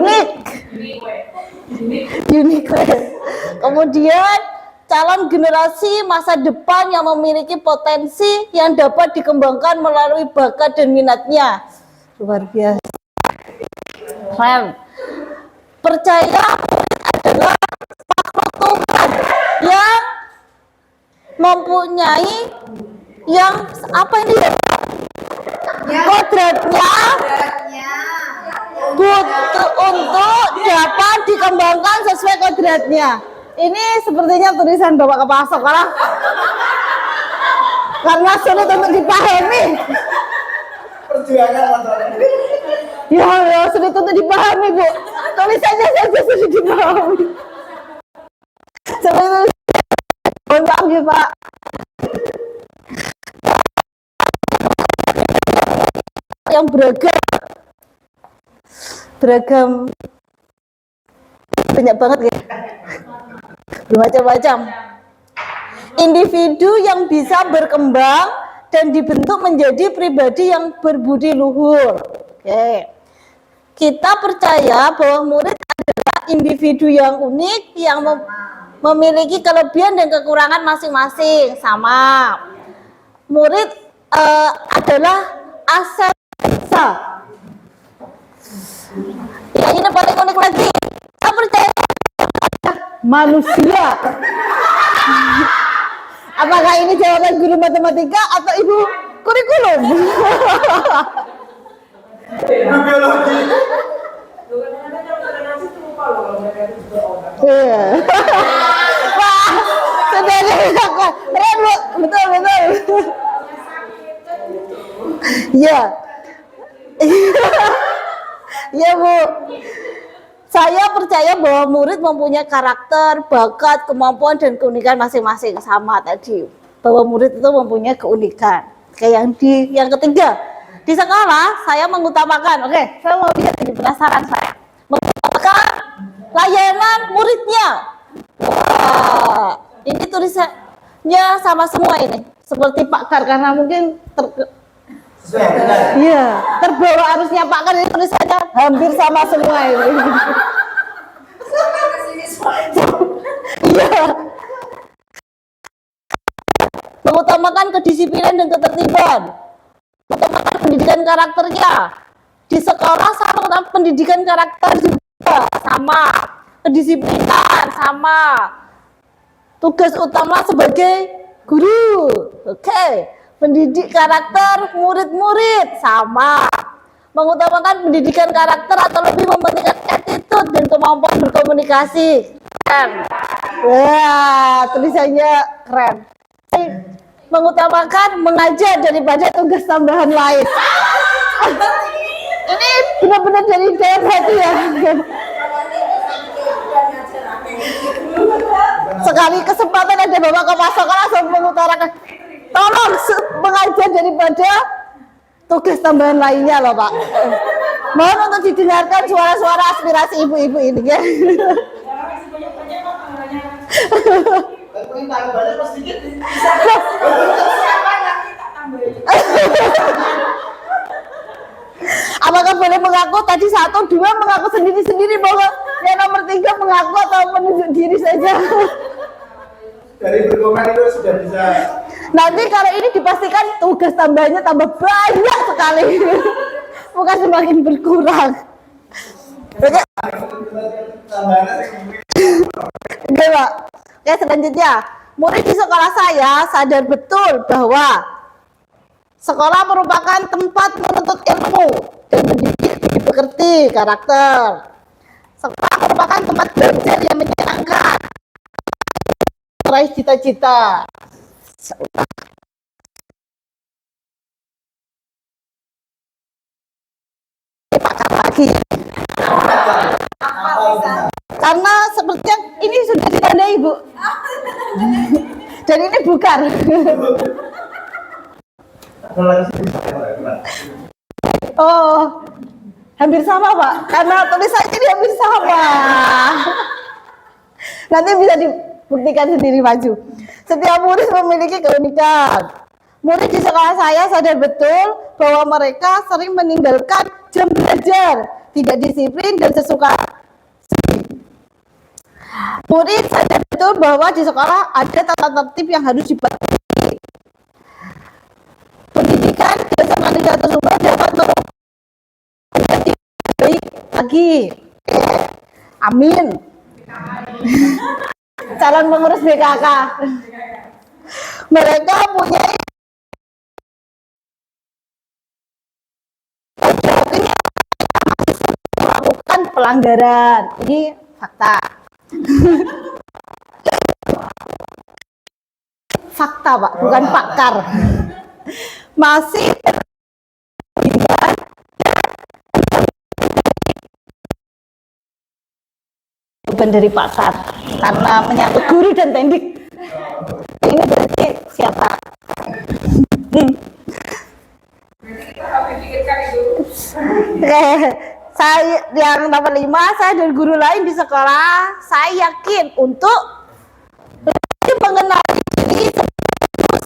Speaker 4: Unik. Kemudian calon generasi masa depan yang memiliki potensi yang dapat dikembangkan melalui bakat dan minatnya. Luar biasa. Keren. Percaya adalah makhluk Tuhan yang mempunyai yang apa ini ya? Kodratnya butuh untuk dapat dikembangkan sesuai kodratnya. Ini sepertinya tulisan Bapak Kepala Sekolah karena sulit untuk dipahami.
Speaker 3: Perjuangan motornya.
Speaker 4: Ya, sulit untuk dipahami Bu. Tulisannya saja sulit dipahami. Seperti itu. Mohon maaf ya Pak. Yang beragam banyak banget ya, bermacam-macam individu yang bisa berkembang dan dibentuk menjadi pribadi yang berbudi luhur. Oke, kita percaya bahwa murid adalah individu yang unik yang memiliki kelebihan dan kekurangan masing-masing. Sama murid adalah aset yang ini paling unik lagi. Saya percaya manusia. Apakah ini jawaban guru matematika atau ibu kurikulum?
Speaker 3: Biologi.
Speaker 4: Wah, keren Bu, betul. Ya. Ya Bu, saya percaya bahwa murid mempunyai karakter, bakat, kemampuan, dan keunikan masing-masing. Sama tadi, bahwa murid itu mempunyai keunikan. Kayak yang ketiga, di sekolah saya mengutamakan, saya mau lihat ini, penasaran saya, mengutamakan layanan muridnya. Wah, ini tulisannya sama semua ini, seperti Pak Kar, karena mungkin iya, terbawa arusnya Pak Kar, ini tulisannya hampir sama semua ini. Iya. Mengutamakan kedisiplinan dan ketertiban, mengutamakan pendidikan karakternya. Di sekolah sama pendidikan karakter juga sama, kedisiplinan sama. Tugas utama sebagai guru, pendidik karakter murid-murid sama. Mengutamakan pendidikan karakter atau lebih mementingkan attitude dan kemampuan berkomunikasi. Keren. Wah, tulisannya keren. mengutamakan mengajar daripada tugas tambahan lain. Ini benar-benar dari dalam hati ya. Sekali kesempatan ada Bapak Kepala Sekolah langsung mengutarakan, tolong mengajar daripada tugas tambahan lainnya loh Pak. Mohon untuk didengarkan suara-suara aspirasi ibu-ibu ini ya. Apakah boleh mengaku tadi 1, 2 mengaku sendiri-sendiri bahwa yang nomor 3 mengaku atau menunjuk diri saja?
Speaker 3: Dari berkomen itu sudah bisa.
Speaker 4: Nanti kalau ini dipastikan tugas tambahannya tambah banyak sekali, bukan semakin berkurang. Oke. Oke Pak. Oke, selanjutnya, murid di sekolah saya sadar betul bahwa sekolah merupakan tempat menuntut ilmu dan mendidik dimengerti karakter. Sekolah merupakan tempat belajar yang menyenangkan, meraih cita-cita. Lagi. Karena sepertinya ini sudah ditandai Bu. Dan ini bukan. Oh, hampir sama Pak. Karena tulisannya ini hampir sama. Nanti bisa dibuktikan sendiri maju. Setiap murid memiliki keunikan. Murid di sekolah saya sadar betul bahwa mereka sering meninggalkan jam belajar, tidak disiplin dan sesuka. Murid sadar betul bahwa di sekolah ada tata tertib yang harus dipatuhi. Pendidikan di SMA Negeri Sumber dapat menjadi baik lagi. Amin. Calon pengurus BKK. Mereka punya melakukan pelanggaran. Ini fakta. Fakta Pak, bukan pakar. Masih beban dari pakar karena menyangkut guru dan tendik. Ini berarti siapa? Saya yang nomor 5, saya dan guru lain di sekolah, saya yakin untuk mengenali diri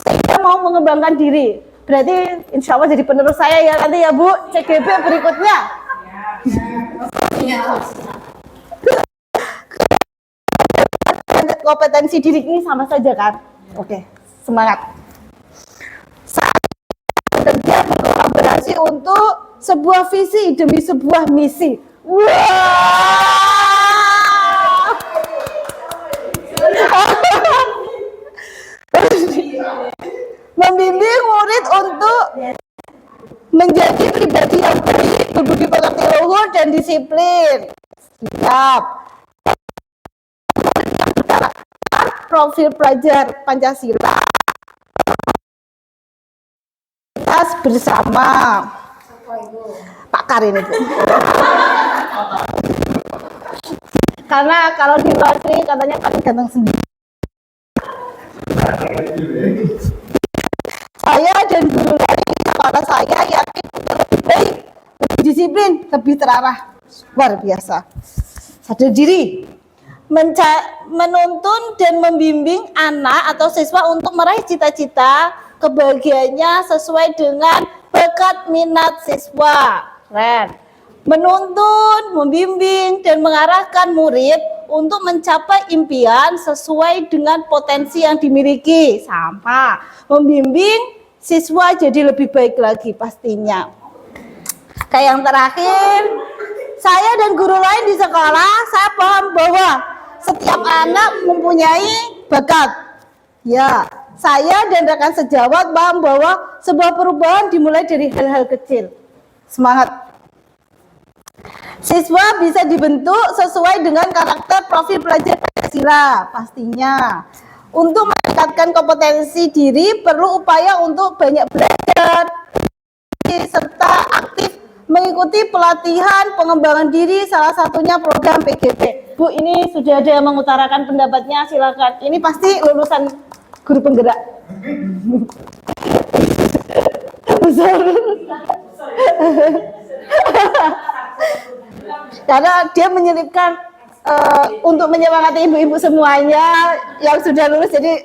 Speaker 4: sehingga mau mengembangkan diri. Berarti insya Allah jadi penerus saya ya nanti ya Bu, CGB berikutnya. Kompetensi diri ini sama saja kan? Oke, semangat. Saya bekerja berkolaborasi untuk sebuah visi demi sebuah misi. Wow! Membimbing murid untuk menjadi pribadi yang baik, berbudi pekerti luhur dan disiplin. Siap. Profil pelajar Pancasila. Kita bersama. Pakar ini Bu. Karena kalau di luar negeri katanya paling ganteng sendiri. Saya dan guru lain sekolah saya yakin lebih baik, lebih disiplin, lebih terarah. Luar biasa. Sadar diri. Menuntun dan membimbing anak atau siswa untuk meraih cita-cita kebahagiaannya sesuai dengan bakat minat siswa. Keren. Menuntun, membimbing, dan mengarahkan murid untuk mencapai impian sesuai dengan potensi yang dimiliki. Sama. Membimbing siswa jadi lebih baik lagi pastinya. Kayak yang terakhir, saya dan guru lain di sekolah, saya paham bahwa setiap anak mempunyai bakat. Ya, saya dan rekan sejawat paham bahwa sebuah perubahan dimulai dari hal-hal kecil. Semangat. Siswa bisa dibentuk sesuai dengan karakter profil pelajar Pancasila, pastinya. Untuk meningkatkan kompetensi diri perlu upaya untuk banyak belajar serta aktif mengikuti pelatihan pengembangan diri, salah satunya program PGP. Bu, ini sudah ada yang mengutarakan pendapatnya, silakan. Ini pasti lulusan guru penggerak. Karena dia menyelipkan untuk menyemangati ibu-ibu semuanya yang sudah lulus, jadi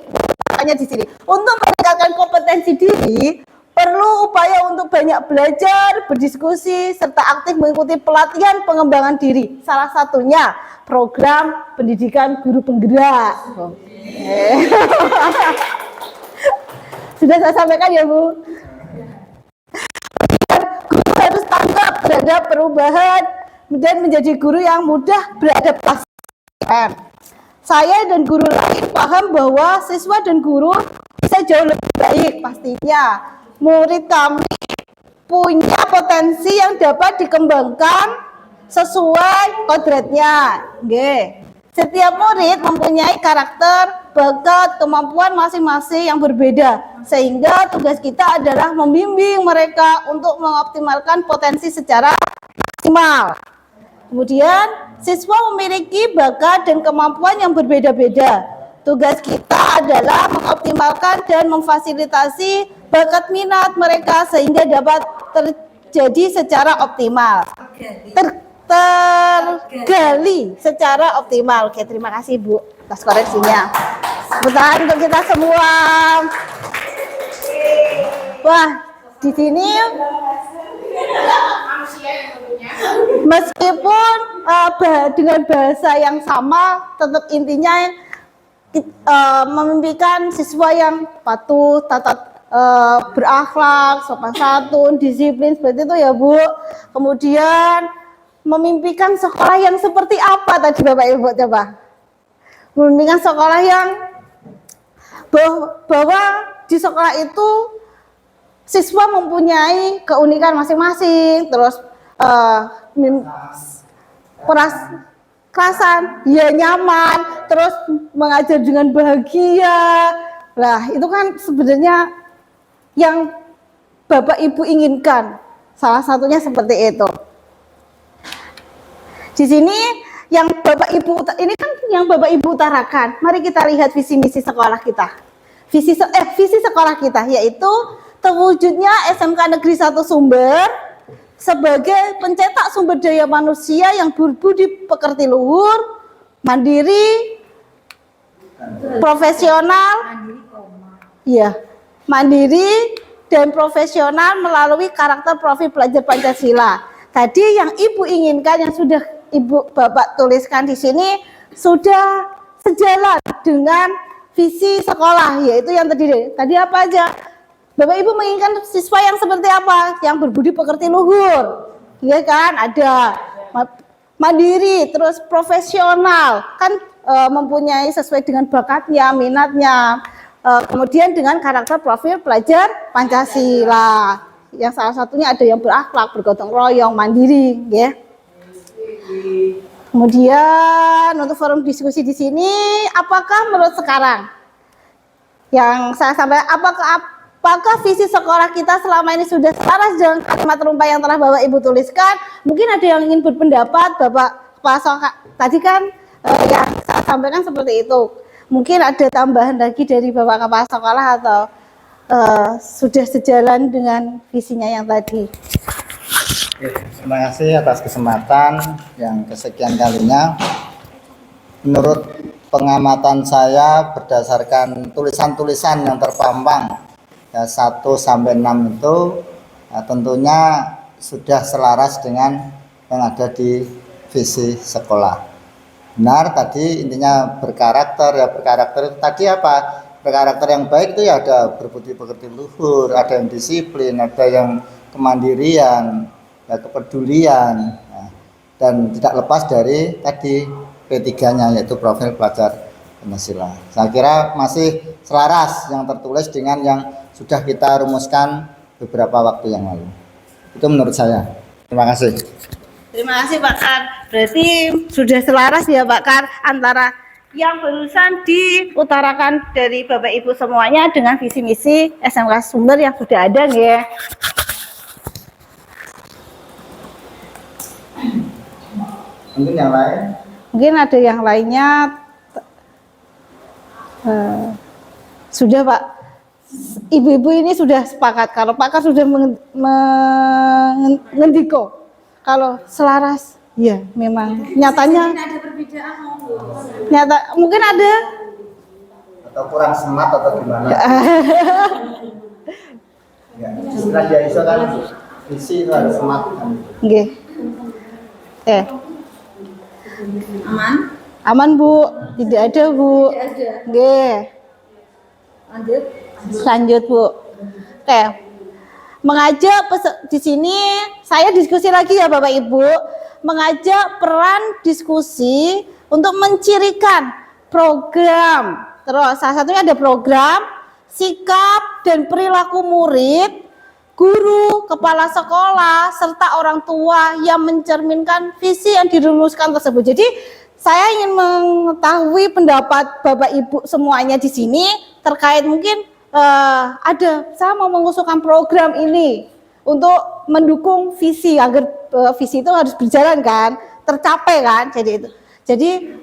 Speaker 4: hanya di sini. Untuk meningkatkan kompetensi diri, perlu upaya untuk banyak belajar, berdiskusi, serta aktif mengikuti pelatihan pengembangan diri. Salah satunya program pendidikan guru penggerak. Sudah saya sampaikan ya, Bu. Guru harus tanggap terhadap perubahan dan menjadi guru yang mudah beradaptasi. Saya dan guru lain paham bahwa siswa dan guru bisa jauh lebih baik. Pastinya murid kami punya potensi yang dapat dikembangkan sesuai kodratnya. Setiap murid mempunyai karakter, bakat, kemampuan masing-masing yang berbeda, sehingga tugas kita adalah membimbing mereka untuk mengoptimalkan potensi secara maksimal. Kemudian, siswa memiliki bakat dan kemampuan yang berbeda-beda. Tugas kita adalah mengoptimalkan dan memfasilitasi bakat minat mereka sehingga dapat terjadi secara optimal. Tergali secara optimal. Oke, terima kasih Bu atas koreksinya. Tepuk tangan untuk kita semua. Wah, di sini meskipun dengan bahasa yang sama, tetap intinya memimpikan siswa yang patuh, berakhlak, sopan santun, disiplin, seperti itu ya Bu. Kemudian memimpikan sekolah yang seperti apa tadi Bapak Ibu, coba? Memimpikan sekolah yang bahwa di sekolah itu siswa mempunyai keunikan masing-masing, terus kerasan, ya nyaman, terus mengajar dengan bahagia. Nah, itu kan sebenarnya yang Bapak Ibu inginkan. Salah satunya seperti itu. Di sini yang Bapak Ibu ini kan yang Bapak Ibu utarakan. Mari kita lihat visi misi sekolah kita. Visi sekolah kita yaitu terwujudnya SMK Negeri 1 Sumber sebagai pencetak sumber daya manusia yang berbudi pekerti luhur, mandiri, profesional, mandiri dan profesional melalui karakter profil pelajar Pancasila. Tadi yang Ibu inginkan, yang sudah Ibu Bapak tuliskan di sini sudah sejalan dengan visi sekolah, yaitu yang tadi apa aja? Bapak Ibu menginginkan siswa yang seperti apa? Yang berbudi pekerti luhur, ya kan? Ada mandiri, terus profesional, kan mempunyai sesuai dengan bakatnya, minatnya. Kemudian dengan karakter profil pelajar Pancasila, yang salah satunya ada yang berakhlak, bergotong royong, mandiri, ya. Kemudian untuk forum diskusi di sini, apakah menurut sekarang yang saya sampaikan, apakah visi sekolah kita selama ini sudah selaras dengan kalimat rumpah yang telah Bapak Ibu tuliskan? Mungkin ada yang ingin berpendapat, Bapak tadi kan yang saya sampaikan seperti itu. Mungkin ada tambahan lagi dari Bapak Kepala Sekolah atau sudah sejalan dengan visinya yang tadi.
Speaker 3: Terima kasih atas kesempatan yang kesekian kalinya. Menurut pengamatan saya berdasarkan tulisan-tulisan yang terpampang ya, 1 sampai 6 itu tentunya sudah selaras dengan yang ada di visi sekolah. Benar tadi intinya berkarakter, ya berkarakter itu tadi apa? Berkarakter yang baik itu ya ada berbudi pekerti luhur, ada yang disiplin, ada yang kemandirian, ya kepedulian, dan tidak lepas dari tadi P3-nya yaitu profil pelajar Pancasila. Saya kira masih selaras yang tertulis dengan yang sudah kita rumuskan beberapa waktu yang lalu. Itu menurut saya. Terima kasih.
Speaker 4: Terima kasih Pak Kar. Berarti sudah selaras ya Pak Kar antara yang barusan diutarakan dari Bapak Ibu semuanya dengan visi misi SMK Sumber yang sudah ada nggih.
Speaker 3: Mungkin yang lain?
Speaker 4: Mungkin ada yang lainnya. Sudah Pak, ibu-ibu ini sudah sepakat kalau Pak Kar sudah mengendiko kalau selaras, ya memang nyatanya
Speaker 1: ada perbedaan
Speaker 4: nyata mungkin ada.
Speaker 3: Atau kurang semat atau gimana? Ya, istilah dia iso kan visi itu harus semat kan.
Speaker 4: Nggih.
Speaker 1: Aman?
Speaker 4: Aman Bu, tidak ada Bu.
Speaker 1: Tidak ada.
Speaker 4: Nggih.
Speaker 1: Lanjut.
Speaker 4: Lanjut Bu. Oke. Mengajak di sini saya diskusi lagi ya Bapak Ibu, mengajak peran diskusi untuk mencirikan program. Terus salah satunya ada program, sikap dan perilaku murid, guru, kepala sekolah, serta orang tua yang mencerminkan visi yang dirumuskan tersebut. Jadi saya ingin mengetahui pendapat Bapak Ibu semuanya di sini terkait mungkin saya mau mengusulkan program ini untuk mendukung visi agar visi itu harus berjalan kan, tercapai kan, jadi itu. Jadi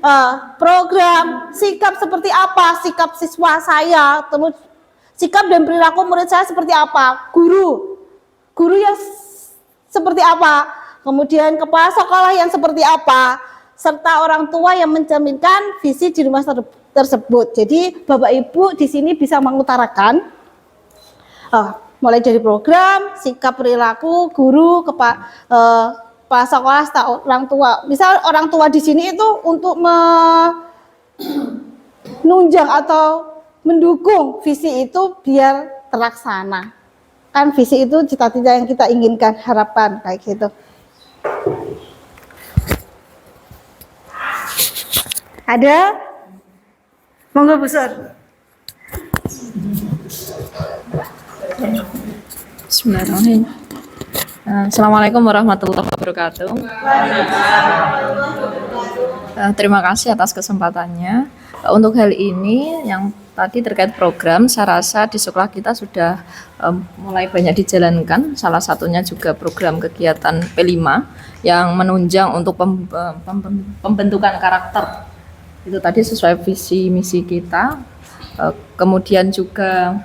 Speaker 4: program sikap seperti apa, sikap siswa saya, terus sikap dan perilaku murid saya seperti apa, guru yang seperti apa, kemudian kepala sekolah yang seperti apa, serta orang tua yang mencerminkan visi di rumah tersebut. Jadi Bapak Ibu di sini bisa mengutarakan mulai dari program, sikap perilaku, guru, kepala sekolah, serta orang tua. Misal orang tua di sini itu untuk menunjang atau mendukung visi itu biar terlaksana. Kan visi itu cita-cita yang kita inginkan, harapan kayak gitu. Ada? Monggo Bu Sur.
Speaker 5: Bismillahirrahmanirrahim. Assalamualaikum warahmatullahi wabarakatuh. Terima kasih atas kesempatannya. Untuk hal ini yang tadi terkait program, saya rasa di sekolah kita sudah mulai banyak dijalankan. Salah satunya juga program kegiatan P5 yang menunjang untuk pembentukan karakter. Itu tadi sesuai visi misi kita. Kemudian juga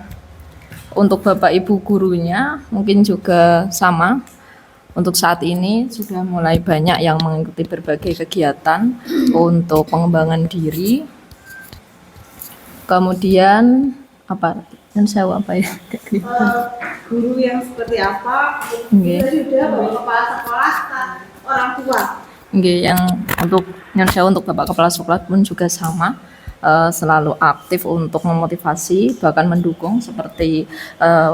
Speaker 5: untuk Bapak Ibu gurunya mungkin juga sama. Untuk saat ini sudah mulai banyak yang mengikuti berbagai kegiatan untuk pengembangan diri. Kemudian apa? Dan saya apa ya?
Speaker 4: Guru yang seperti apa? Sudah kepala sekolah, orang tua.
Speaker 5: Yang untuk untuk Bapak Kepala Sekolah pun juga sama, selalu aktif untuk memotivasi bahkan mendukung seperti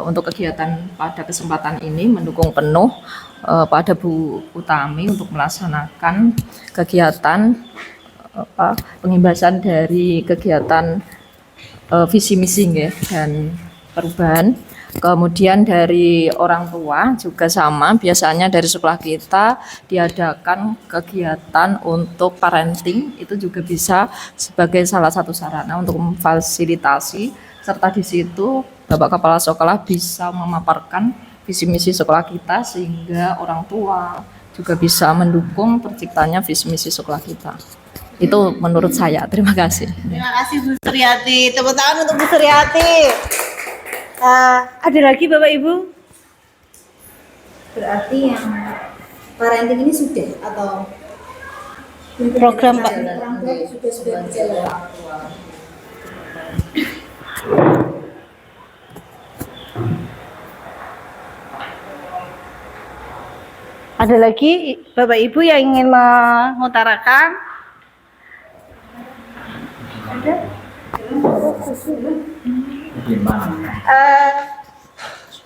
Speaker 5: untuk kegiatan pada kesempatan ini mendukung penuh pada Bu Utami untuk melaksanakan kegiatan pengimbasan dari kegiatan visi misi dan perubahan. Kemudian dari orang tua juga sama, biasanya dari sekolah kita diadakan kegiatan untuk parenting, itu juga bisa sebagai salah satu sarana untuk memfasilitasi, serta di situ Bapak Kepala Sekolah bisa memaparkan visi misi sekolah kita sehingga orang tua juga bisa mendukung terciptanya visi misi sekolah kita. Itu menurut saya. Terima kasih.
Speaker 4: Terima kasih Bu Suryati. Tepuk tangan untuk Bu Suryati. Ada lagi Bapak Ibu?
Speaker 1: Berarti yang parenting ini sudah atau
Speaker 4: Program Pak.
Speaker 1: orang tua sudah berjalan.
Speaker 4: Ada lagi Bapak Ibu yang ingin mengutarakan? Ada?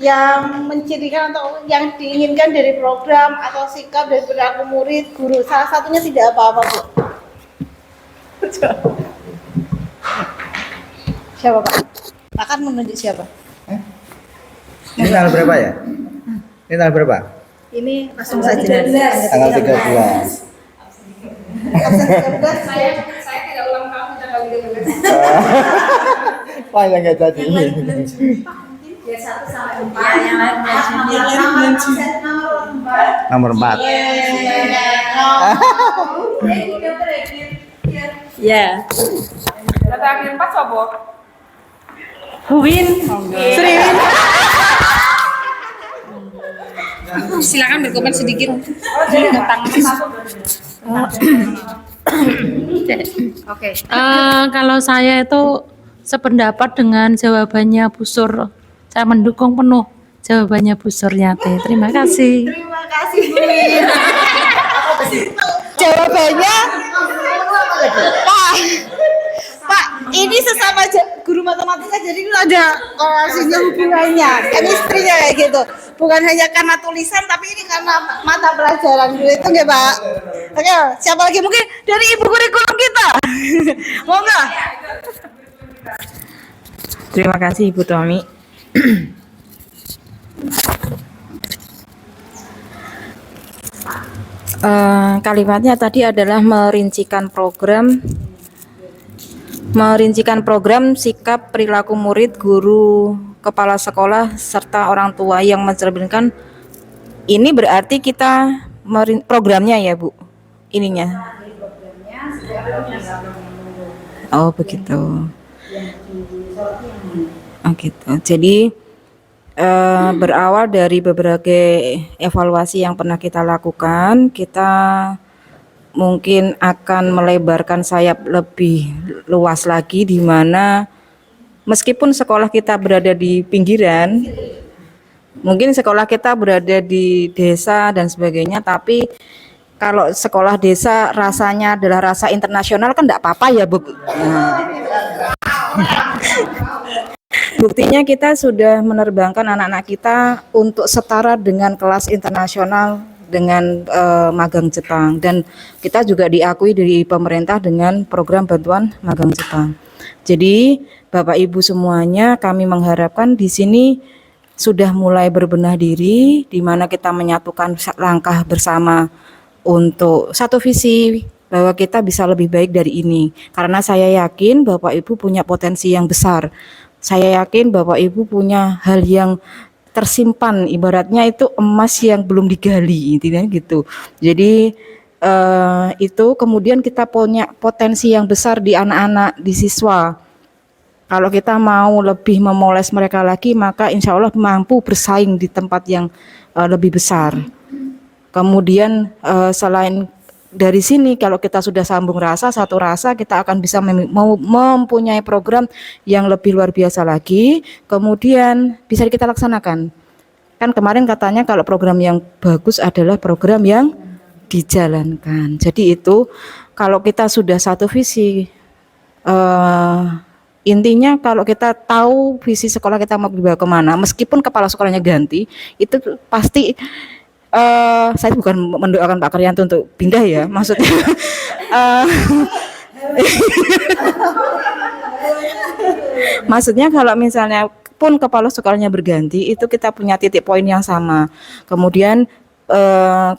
Speaker 4: Yang mencirikan atau yang diinginkan dari program atau sikap dari perilaku murid, guru, salah satunya tidak apa-apa Bu. Siapa Pak? Pak kan menunjuk siapa?
Speaker 3: Ini tanggal berapa ya? Ini tanggal berapa?
Speaker 4: Ini langsung saja.
Speaker 3: Tanggal 13.
Speaker 4: Absen 13.
Speaker 2: Saya tidak ulang tahun tanggal
Speaker 3: Wah, yang nggak jadi. Nomor 4.
Speaker 5: Ya.
Speaker 2: Data akhir 4 sobo.
Speaker 5: Win.
Speaker 4: Sriwin.
Speaker 5: Silakan berkomentar sedikit. Oke.
Speaker 6: Kalau saya itu sependapat dengan jawabannya Bu Sur. Saya mendukung penuh jawabannya Bu Suryanti. Terima kasih.
Speaker 4: Terima kasih, Bu. Jawabannya Pak, ini sesama guru matematika, jadi ada korelasinya, hubungannya, chemistry-nya kayak gitu. Bukan hanya karena tulisan, tapi ini karena mata pelajaran gitu, itu nggak Pak? Oke, siapa lagi mungkin dari ibu kurikulum kita? Mau nggak?
Speaker 7: Terima kasih Ibu Tommy. Kalimatnya tadi adalah merincikan program sikap perilaku murid, guru, kepala sekolah serta orang tua yang mencerminkan. Ini berarti kita programnya ya Bu, ininya. Oh begitu. Oh gitu. Jadi berawal dari beberapa evaluasi yang pernah kita lakukan, kita mungkin akan melebarkan sayap lebih luas lagi, di mana meskipun sekolah kita berada di pinggiran, mungkin sekolah kita berada di desa dan sebagainya, tapi kalau sekolah desa rasanya adalah rasa internasional kan enggak apa-apa ya Bu. Buktinya kita sudah menerbangkan anak-anak kita untuk setara dengan kelas internasional dengan magang Jepang, dan kita juga diakui dari pemerintah dengan program bantuan magang Jepang. Jadi Bapak Ibu semuanya, kami mengharapkan di sini sudah mulai berbenah diri, di mana kita menyatukan langkah bersama untuk satu visi bahwa kita bisa lebih baik dari ini. Karena saya yakin Bapak Ibu punya potensi yang besar. Saya yakin Bapak Ibu punya hal yang tersimpan, ibaratnya itu emas yang belum digali, intinya gitu. Jadi itu kemudian kita punya potensi yang besar di anak-anak, di siswa. Kalau kita mau lebih memoles mereka lagi, maka insya Allah mampu bersaing di tempat yang lebih besar. Kemudian selain dari sini, kalau kita sudah sambung rasa, satu rasa, kita akan bisa mempunyai program yang lebih luar biasa lagi, kemudian bisa kita laksanakan. Kan kemarin katanya kalau program yang bagus adalah program yang dijalankan. Jadi itu kalau kita sudah satu visi, intinya kalau kita tahu visi sekolah kita mau dibawa kemana, meskipun kepala sekolahnya ganti, itu pasti saya bukan mendoakan Pak Karyanto untuk pindah ya, maksudnya maksudnya kalau misalnya pun kepala sekolahnya berganti, itu kita punya titik poin yang sama. Kemudian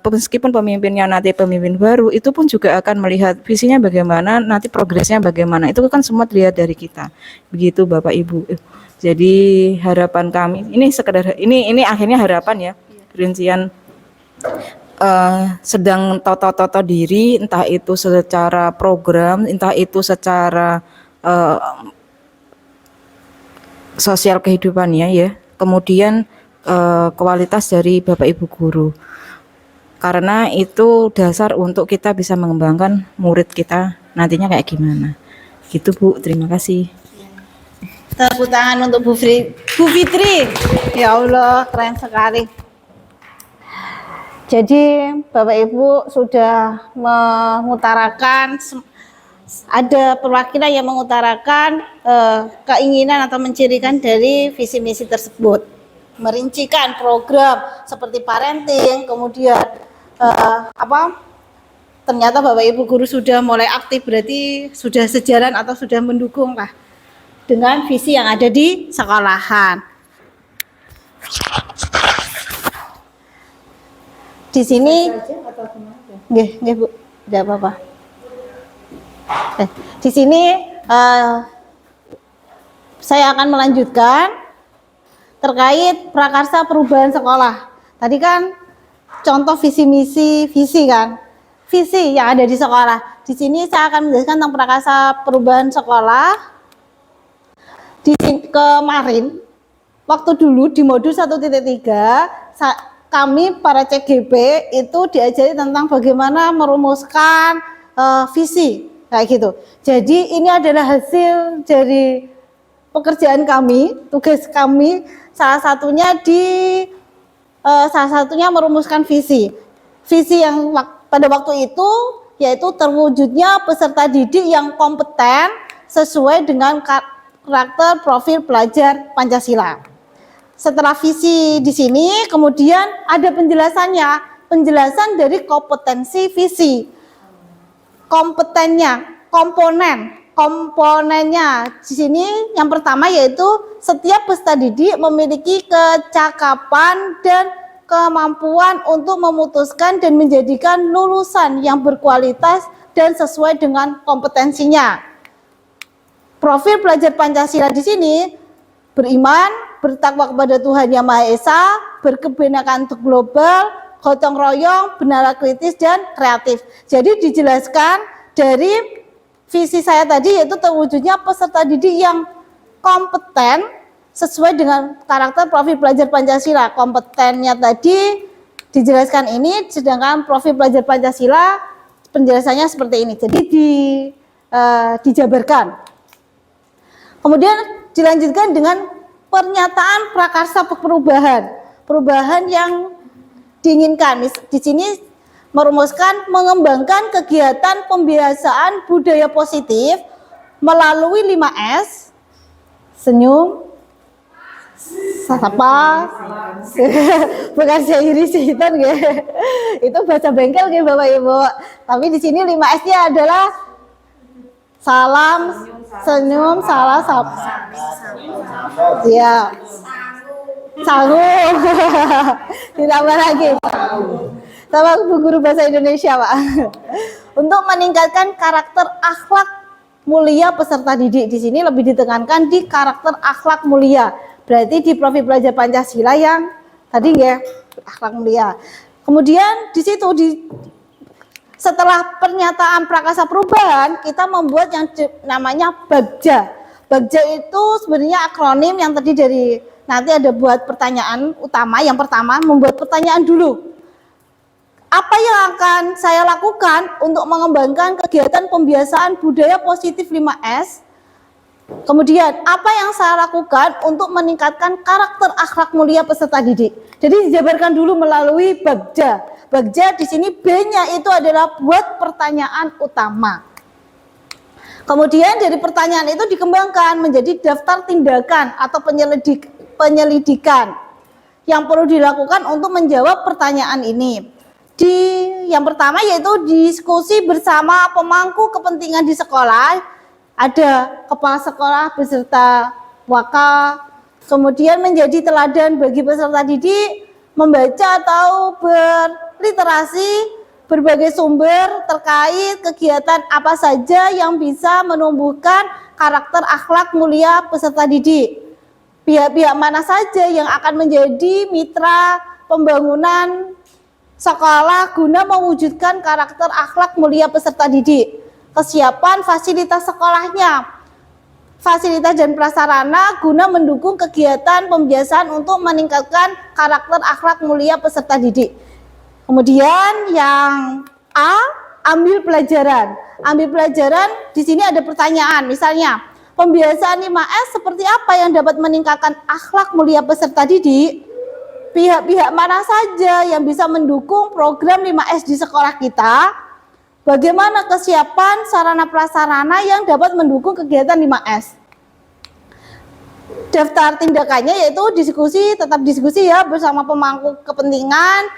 Speaker 7: meskipun pemimpinnya nanti pemimpin baru, itu pun juga akan melihat visinya bagaimana, nanti progresnya bagaimana, itu kan semua dilihat dari kita. Begitu Bapak Ibu. Jadi harapan kami ini sekedar ini akhirnya harapan ya, rincian sedang toto diri, entah itu secara program, entah itu secara sosial kehidupannya ya, kemudian kualitas dari Bapak Ibu guru, karena itu dasar untuk kita bisa mengembangkan murid kita nantinya kayak gimana gitu Bu. Terima kasih.
Speaker 4: Tepuk tangan untuk Bu Fitri. Ya Allah, keren sekali. Jadi Bapak Ibu sudah mengutarakan, ada perwakilan yang mengutarakan keinginan atau mencirikan dari visi misi tersebut, merincikan program seperti parenting, kemudian ternyata Bapak Ibu guru sudah mulai aktif, berarti sudah sejalan atau sudah mendukung lah dengan visi yang ada di sekolahan. Di sini, nggih Bu, tidak apa-apa. Di sini saya akan melanjutkan terkait prakarsa perubahan sekolah. Tadi kan contoh visi misi visi kan, visi yang ada di sekolah. Di sini saya akan menjelaskan tentang prakarsa perubahan sekolah. Di kemarin waktu dulu di modul 1.3 kami para CGP itu diajari tentang bagaimana merumuskan visi kayak gitu. Jadi ini adalah hasil dari pekerjaan kami, tugas kami, salah satunya merumuskan visi. Visi yang pada waktu itu yaitu terwujudnya peserta didik yang kompeten sesuai dengan karakter profil pelajar Pancasila. Setelah visi di sini, kemudian ada penjelasannya, penjelasan dari kompetensi visi. Komponennya di sini yang pertama yaitu setiap peserta didik memiliki kecakapan dan kemampuan untuk memutuskan dan menjadikan lulusan yang berkualitas dan sesuai dengan kompetensinya. Profil pelajar Pancasila di sini beriman, bertakwa kepada Tuhan Yang Maha Esa, berkebinekaan untuk global, gotong royong, benar kritis dan kreatif. Jadi dijelaskan dari visi saya tadi yaitu terwujudnya peserta didik yang kompeten sesuai dengan karakter profil pelajar Pancasila. Kompetennya tadi dijelaskan ini, sedangkan profil pelajar Pancasila penjelasannya seperti ini. Jadi dijabarkan. Kemudian dilanjutkan dengan pernyataan prakarsa perubahan yang diinginkan. Di sini merumuskan mengembangkan kegiatan pembiasaan budaya positif melalui 5S, senyum, sapa, bukan syairi sehitan ya. Itu baca bengkel ya Bapak Ibu. Tapi di sini 5S-nya adalah salam, senyum, salah, sapa. Ya. Sanggup. Ditambah lagi. Sama Bu Guru Bahasa Indonesia, Pak. Untuk meningkatkan karakter akhlak mulia peserta didik. Di sini lebih ditekankan di karakter akhlak mulia. Berarti di profil pelajar Pancasila yang tadi ya, akhlak mulia. Kemudian di situ setelah pernyataan prakarsa perubahan, kita membuat yang namanya Bagja. Bagja itu sebenarnya akronim yang tadi dari nanti ada buat pertanyaan utama. Yang pertama membuat pertanyaan dulu. Apa yang akan saya lakukan untuk mengembangkan kegiatan pembiasaan budaya positif 5S? Kemudian, apa yang saya lakukan untuk meningkatkan karakter akhlak mulia peserta didik? Jadi dijabarkan dulu melalui Bagja. Bagja di sini B-nya itu adalah buat pertanyaan utama. Kemudian dari pertanyaan itu dikembangkan menjadi daftar tindakan atau penyelidikan yang perlu dilakukan untuk menjawab pertanyaan ini. Yang pertama yaitu diskusi bersama pemangku kepentingan di sekolah, ada kepala sekolah beserta wakil, kemudian menjadi teladan bagi peserta didik, membaca atau berliterasi berbagai sumber terkait kegiatan apa saja yang bisa menumbuhkan karakter akhlak mulia peserta didik. Pihak-pihak mana saja yang akan menjadi mitra pembangunan sekolah guna mewujudkan karakter akhlak mulia peserta didik. Kesiapan fasilitas sekolahnya, fasilitas dan prasarana guna mendukung kegiatan pembiasaan untuk meningkatkan karakter akhlak mulia peserta didik. Kemudian yang A, ambil pelajaran. Ambil pelajaran di sini ada pertanyaan, misalnya pembiasaan 5S seperti apa yang dapat meningkatkan akhlak mulia peserta didik? Pihak-pihak mana saja yang bisa mendukung program 5S di sekolah kita? Bagaimana kesiapan sarana prasarana yang dapat mendukung kegiatan 5S? Daftar tindakannya yaitu tetap diskusi ya bersama pemangku kepentingan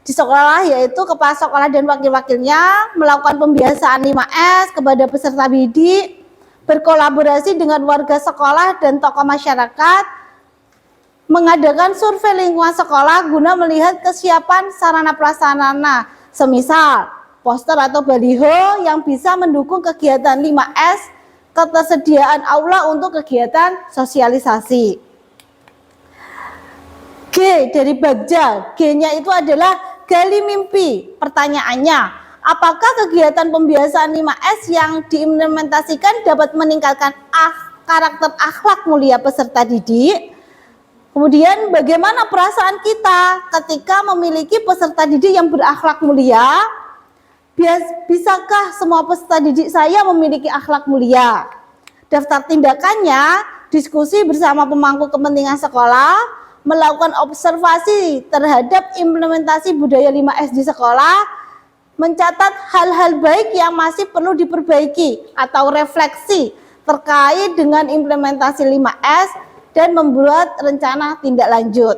Speaker 4: di sekolah, yaitu kepala sekolah dan wakil-wakilnya, melakukan pembiasaan 5S kepada peserta didik, berkolaborasi dengan warga sekolah dan tokoh masyarakat, mengadakan survei lingkungan sekolah guna melihat kesiapan sarana prasarana, semisal poster atau baliho yang bisa mendukung kegiatan 5S ketersediaan aula untuk kegiatan sosialisasi. G dari Bagja, G-nya itu adalah gali mimpi. Pertanyaannya, apakah kegiatan pembiasaan 5S yang diimplementasikan dapat meningkatkan karakter akhlak mulia peserta didik? Kemudian bagaimana perasaan kita ketika memiliki peserta didik yang berakhlak mulia? Bisakah semua peserta didik saya memiliki akhlak mulia? Daftar tindakannya, diskusi bersama pemangku kepentingan sekolah, melakukan observasi terhadap implementasi budaya 5S di sekolah, mencatat hal-hal baik yang masih perlu diperbaiki atau refleksi terkait dengan implementasi 5S dan membuat rencana tindak lanjut.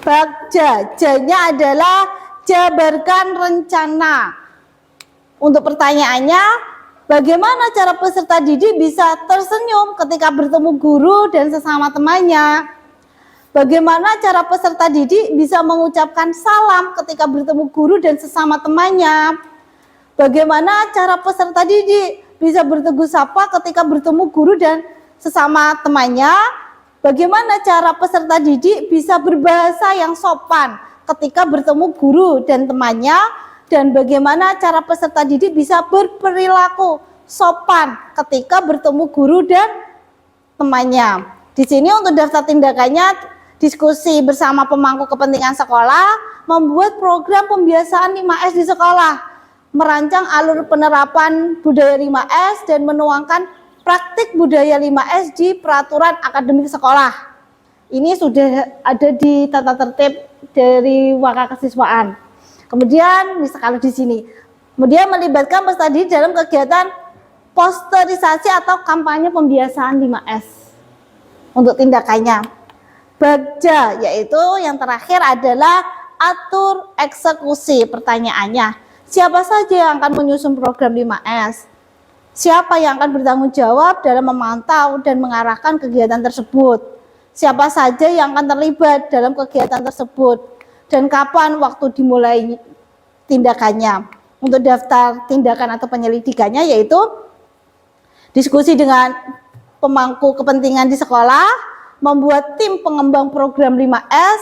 Speaker 4: Bagja, J-nya adalah jabarkan rencana. Untuk pertanyaannya, bagaimana cara peserta didik bisa tersenyum ketika bertemu guru dan sesama temannya? Bagaimana cara peserta didik bisa mengucapkan salam ketika bertemu guru dan sesama temannya? Bagaimana cara peserta didik bisa bertegur sapa ketika bertemu guru dan sesama temannya? Bagaimana cara peserta didik bisa berbahasa yang sopan ketika bertemu guru dan temannya? Dan bagaimana cara peserta didik bisa berperilaku sopan ketika bertemu guru dan temannya? Di sini untuk daftar tindakannya, diskusi bersama pemangku kepentingan sekolah, membuat program pembiasaan 5S di sekolah, merancang alur penerapan budaya 5S dan menuangkan praktik budaya 5S di peraturan akademik sekolah. Ini sudah ada di tata tertib dari Waka Kesiswaan. Kemudian kalau di sini, kemudian melibatkan peserta didik dalam kegiatan posterisasi atau kampanye pembiasaan 5S. Untuk tindakannya, Bagja, yaitu yang terakhir adalah atur eksekusi. Pertanyaannya, siapa saja yang akan menyusun program 5S? Siapa yang akan bertanggung jawab dalam memantau dan mengarahkan kegiatan tersebut? Siapa saja yang akan terlibat dalam kegiatan tersebut? Dan kapan waktu dimulai tindakannya? Untuk daftar tindakan atau penyelidikannya yaitu diskusi dengan pemangku kepentingan di sekolah, membuat tim pengembang program 5S,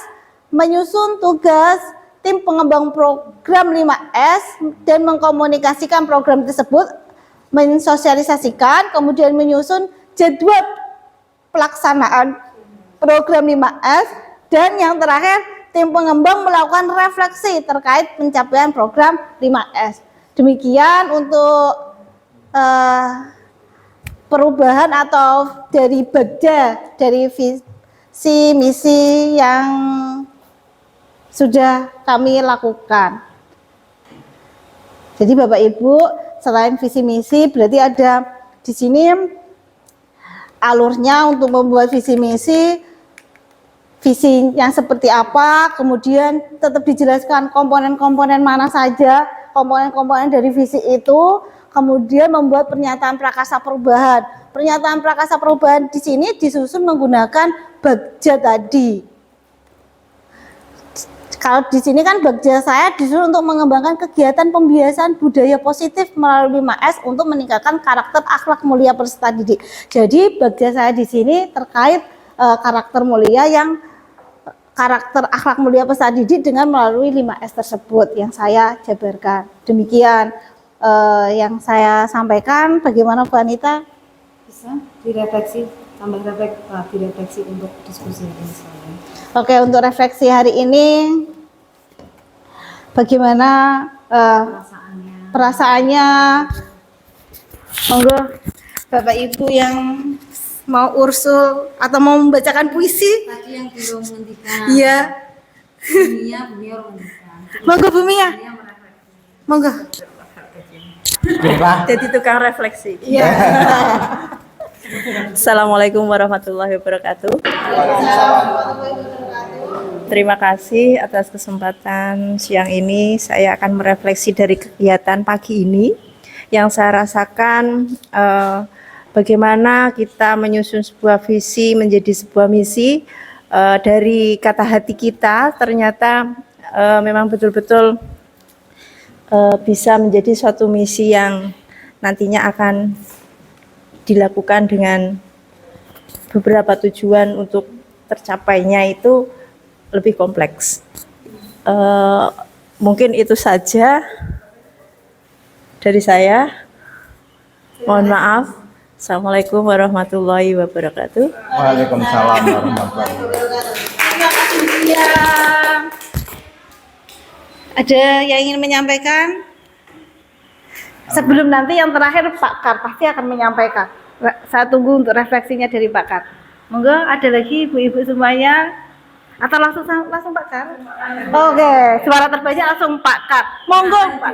Speaker 4: menyusun tugas tim pengembang program 5S dan mengkomunikasikan program tersebut, mensosialisasikan, kemudian menyusun jadwal pelaksanaan program 5S, dan yang terakhir tim pengembang melakukan refleksi terkait pencapaian program 5S. Demikian untuk perubahan atau dari Bagja, dari visi misi yang sudah kami lakukan. Jadi Bapak Ibu, selain visi misi berarti ada di sini alurnya untuk membuat visi misi, visi yang seperti apa, kemudian tetap dijelaskan komponen-komponen mana saja, komponen-komponen dari visi itu, kemudian membuat pernyataan prakarsa perubahan. Pernyataan prakarsa perubahan di sini disusun menggunakan Bagja tadi. Kalau di sini kan Bagja saya disuruh untuk mengembangkan kegiatan pembiasaan budaya positif melalui 5S untuk meningkatkan karakter akhlak mulia peserta didik. Jadi Bagja saya di sini terkait karakter mulia yang karakter akhlak mulia peserta didik dengan melalui 5S tersebut yang saya jabarkan. Demikian yang saya sampaikan. Bagaimana Bu Anita?
Speaker 1: Bisa direfleksi, tambah direfleksi untuk diskusi ini saya.
Speaker 4: Oke, untuk refleksi hari ini bagaimana perasaannya? Monggo Bapak Ibu yang mau ursul atau mau membacakan puisi.
Speaker 1: Tadi yang belum menghentikan.
Speaker 4: Iya.
Speaker 1: Beliau menghentikan.
Speaker 4: Monggo Bu Mia. Monggo.
Speaker 2: Jadi tukang refleksi.
Speaker 4: Iya.
Speaker 2: Assalamualaikum warahmatullahi wabarakatuh. Terima kasih atas kesempatan siang ini. Saya akan merefleksi dari kegiatan pagi ini yang saya rasakan bagaimana kita menyusun sebuah visi menjadi sebuah misi. Dari kata hati kita ternyata memang betul-betul bisa menjadi suatu misi yang nantinya akan dilakukan dengan beberapa tujuan untuk tercapainya itu lebih kompleks. Mungkin itu saja dari saya. Mohon maaf. Assalamualaikum warahmatullahi wabarakatuh.
Speaker 3: Waalaikumsalam warahmatullahi wabarakatuh.
Speaker 4: Ada yang ingin menyampaikan? Sebelum nanti yang terakhir Pak Kar pasti akan menyampaikan. Saya tunggu untuk refleksinya dari Pak Kar. Monggo, ada lagi ibu-ibu semuanya? Atau langsung Pak Kar? Oke, suara terbanyak langsung Pak Kar. Monggo Pak.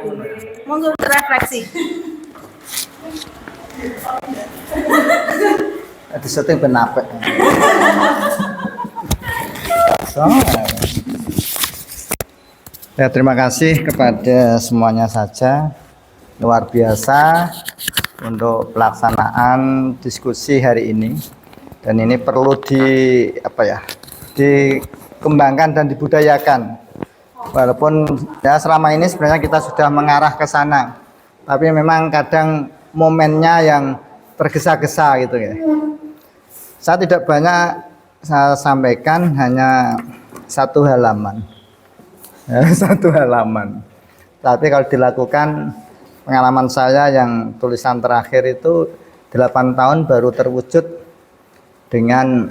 Speaker 4: Monggo untuk refleksi.
Speaker 3: Di syuting benape. Ya, terima kasih kepada semuanya saja. Luar biasa untuk pelaksanaan diskusi hari ini. Dan ini perlu dikembangkan dan dibudayakan. Walaupun ya selama ini sebenarnya kita sudah mengarah ke sana. Tapi memang kadang momennya yang tergesa-gesa gitu ya. Saya tidak banyak saya sampaikan, hanya satu halaman. Ya, satu halaman. Tapi kalau dilakukan, pengalaman saya yang tulisan terakhir itu 8 tahun baru terwujud dengan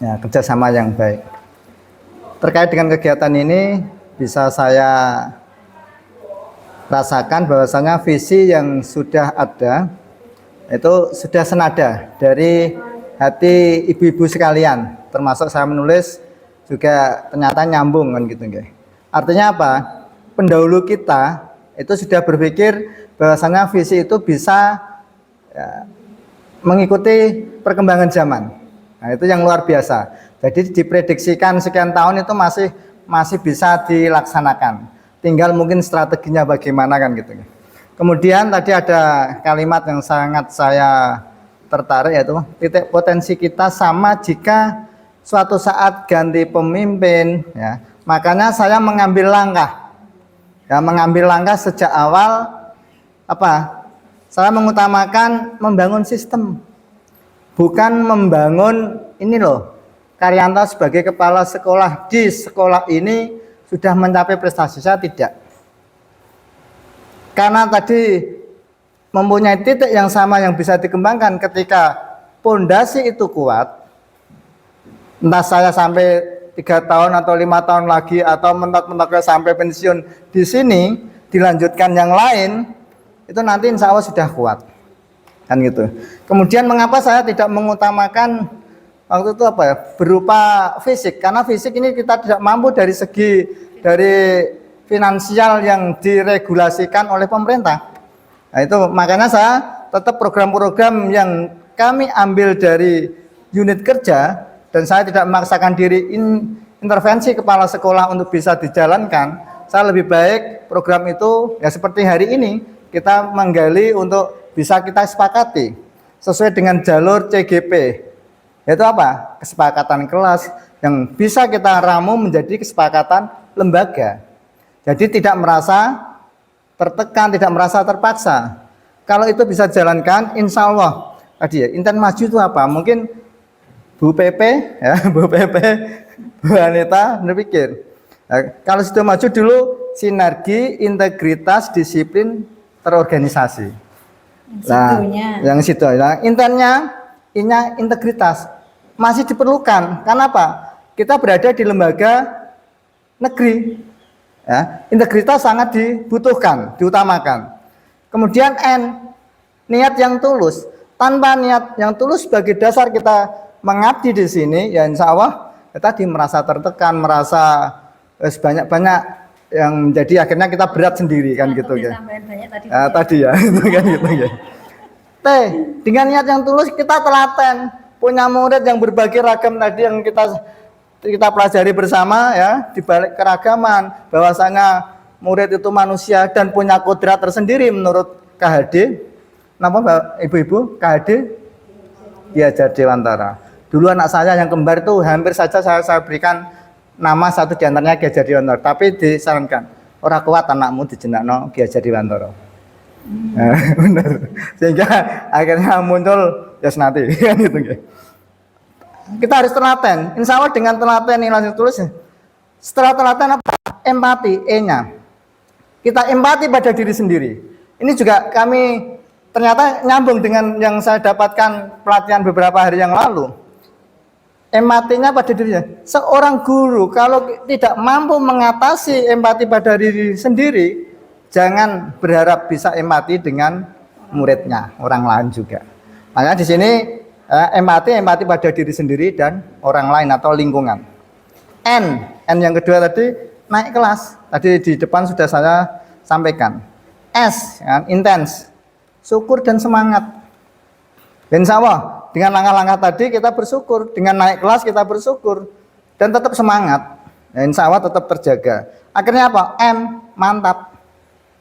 Speaker 3: ya, kerjasama yang baik. Terkait dengan kegiatan ini bisa saya rasakan bahwasanya visi yang sudah ada itu sudah senada dari hati ibu-ibu sekalian, termasuk saya menulis juga ternyata nyambung kan gitu guys. Artinya apa? Pendahulu kita itu sudah berpikir bahwasanya visi itu bisa ya, mengikuti perkembangan zaman. Nah, itu yang luar biasa. Jadi diprediksikan sekian tahun itu masih bisa dilaksanakan. Tinggal mungkin strateginya bagaimana kan gitu. Kemudian tadi ada kalimat yang sangat saya tertarik, yaitu titik potensi kita sama jika suatu saat ganti pemimpin ya. Makanya saya mengambil langkah. Ya, mengambil langkah sejak awal apa? Saya mengutamakan membangun sistem. Bukan membangun ini loh. Karyanto sebagai kepala sekolah di sekolah ini sudah mencapai prestasi, saya tidak. Karena tadi mempunyai titik yang sama yang bisa dikembangkan ketika pondasi itu kuat. Entah saya sampai 3 tahun atau 5 tahun lagi atau mentok-mentoknya sampai pensiun di sini, dilanjutkan yang lain, itu nanti insya Allah sudah kuat. Kan gitu. Kemudian mengapa saya tidak mengutamakan waktu itu apa ya, berupa fisik, karena fisik ini kita tidak mampu dari segi finansial yang diregulasikan oleh pemerintah. Nah, itu makanya saya tetap program-program yang kami ambil dari unit kerja, dan saya tidak memaksakan diri intervensi kepala sekolah untuk bisa dijalankan. Saya lebih baik program itu ya seperti hari ini kita menggali untuk bisa kita sepakati sesuai dengan jalur CGP. Yaitu apa? Kesepakatan kelas yang bisa kita ramu menjadi kesepakatan lembaga. Jadi tidak merasa tertekan, tidak merasa terpaksa. Kalau itu bisa jalankan, insya Allah tadi ya, intent maju itu apa? Mungkin Bu PP, ya, Bu PP, Bu Anita berpikir. Nah, kalau sudah maju dulu sinergi, integritas, disiplin, terorganisasi. Nah, yang situ. Nah, intentnya integritas masih diperlukan. Karena apa? Kita berada di lembaga negeri. Ya, integritas sangat dibutuhkan, diutamakan. Kemudian niat yang tulus. Tanpa niat yang tulus sebagai dasar kita mengabdi di sini, ya insya Allah kita merasa tertekan, merasa banyak yang menjadi akhirnya kita berat sendiri kan gitu ya. Tadi ya, itu kan gitu ya. Dengan niat yang tulus kita telaten, punya murid yang berbagai ragam tadi yang kita pelajari bersama ya, di balik keragaman bahwasanya murid itu manusia dan punya kodrat tersendiri menurut KHD. Napa Mbak Ibu-ibu? KHD Ki Hajar Dewantara. Dulu anak saya yang kembar itu hampir saja saya berikan nama satu di antaranya Ki Hajar Dewantara, tapi disarankan ora kuat anakmu dijenakno Ki Hajar Dewantara. Benar. Sehingga akhirnya muncul ya nanti kan itu ya. Kita harus telaten. Insya Allah dengan telaten ini langsung tulis. Setelah telaten apa? Empati, E-nya. Kita empati pada diri sendiri. Ini juga kami ternyata nyambung dengan yang saya dapatkan pelatihan beberapa hari yang lalu. Empatinya pada dirinya. Seorang guru kalau tidak mampu mengatasi empati pada diri sendiri, jangan berharap bisa empati dengan muridnya, orang lain juga. Makanya di sini empati pada diri sendiri dan orang lain atau lingkungan. N yang kedua tadi naik kelas. Tadi di depan sudah saya sampaikan. S, ya, intens, syukur dan semangat. Dan insya Allah dengan langkah-langkah tadi kita bersyukur, dengan naik kelas kita bersyukur dan tetap semangat. Ya, insya Allah tetap terjaga. Akhirnya apa? M, mantap.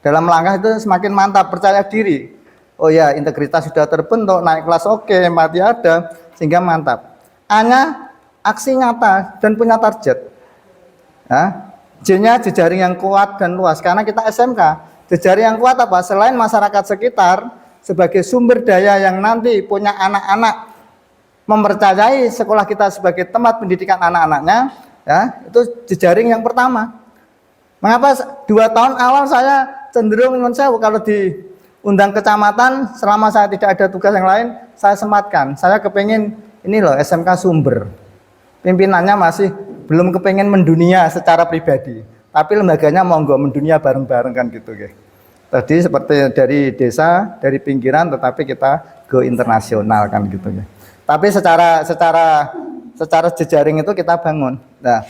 Speaker 3: Dalam langkah itu semakin mantap, percaya diri. Oh ya, integritas sudah terbentuk, naik kelas oke, empati ada, sehingga mantap. A-nya aksi nyata dan punya target. Ya. J-nya jejaring yang kuat dan luas, karena kita SMK. Jejaring yang kuat apa? Selain masyarakat sekitar, sebagai sumber daya yang nanti punya anak-anak, mempercayai sekolah kita sebagai tempat pendidikan anak-anaknya, ya, itu jejaring yang pertama. Mengapa 2 tahun awal saya cenderung kalau diundang kecamatan, selama saya tidak ada tugas yang lain, saya sempatkan. Saya kepingin ini loh SMK Sumber. Pimpinannya masih belum kepingin mendunia secara pribadi, tapi lembaganya monggo mendunia bareng-bareng kan gitu ya. Tadi seperti dari desa, dari pinggiran, tetapi kita go internasional kan gitu ya. Tapi secara jejaring itu kita bangun. Nah,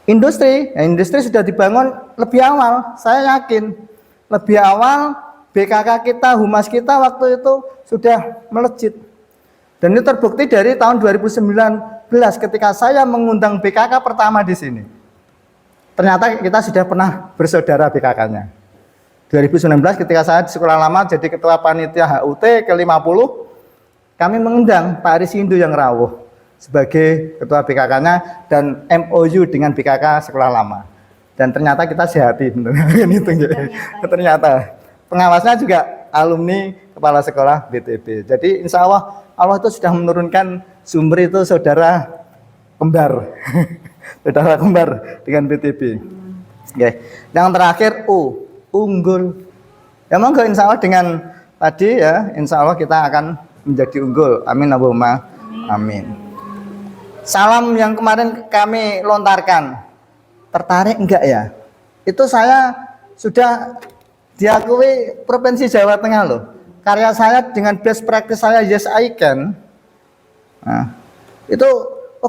Speaker 3: industri sudah dibangun lebih awal, saya yakin lebih awal. BKK kita, humas kita waktu itu sudah melejit. Dan itu terbukti dari tahun 2019 ketika saya mengundang BKK pertama di sini. Ternyata kita sudah pernah bersaudara BKK-nya. 2019 ketika saya di sekolah lama jadi ketua panitia HUT ke-50, kami mengundang Pak Aris Hindu yang rawuh sebagai ketua BKK-nya dan MOU dengan BKK sekolah lama. Dan ternyata kita sehati ternyata pengawasnya juga alumni kepala sekolah BTB. Jadi insya Allah itu sudah menurunkan Sumber itu saudara kembar saudara kembar dengan BTB. Oke. Yang terakhir U, unggul. Ya monggo insya Allah dengan tadi ya, insya Allah kita akan menjadi unggul. Amin Allahumma amin. Salam yang kemarin kami lontarkan, tertarik enggak ya? Itu saya sudah diakui Provinsi Jawa Tengah loh. Karya saya dengan best practice saya Yes I Can. Nah, itu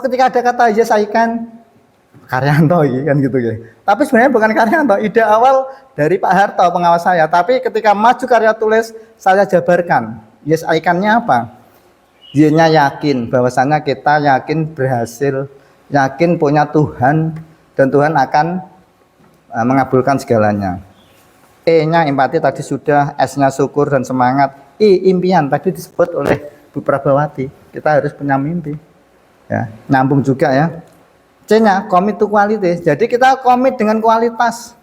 Speaker 3: ketika ada kata Yes I Can, Karyanto kan gitu ya. Tapi sebenarnya bukan Karyanto, ide awal dari Pak Harto pengawas saya. Tapi ketika maju karya tulis saya jabarkan Yes I Can-nya apa? Y-nya yakin, bahwasanya kita yakin berhasil, yakin punya Tuhan dan Tuhan akan mengabulkan segalanya. E-nya empati tadi sudah, S-nya syukur dan semangat. I impian tadi disebut oleh Bu Prabawati. Kita harus punya mimpi. Ya, nyambung juga ya. C-nya commit to quality. Jadi kita komit dengan kualitas.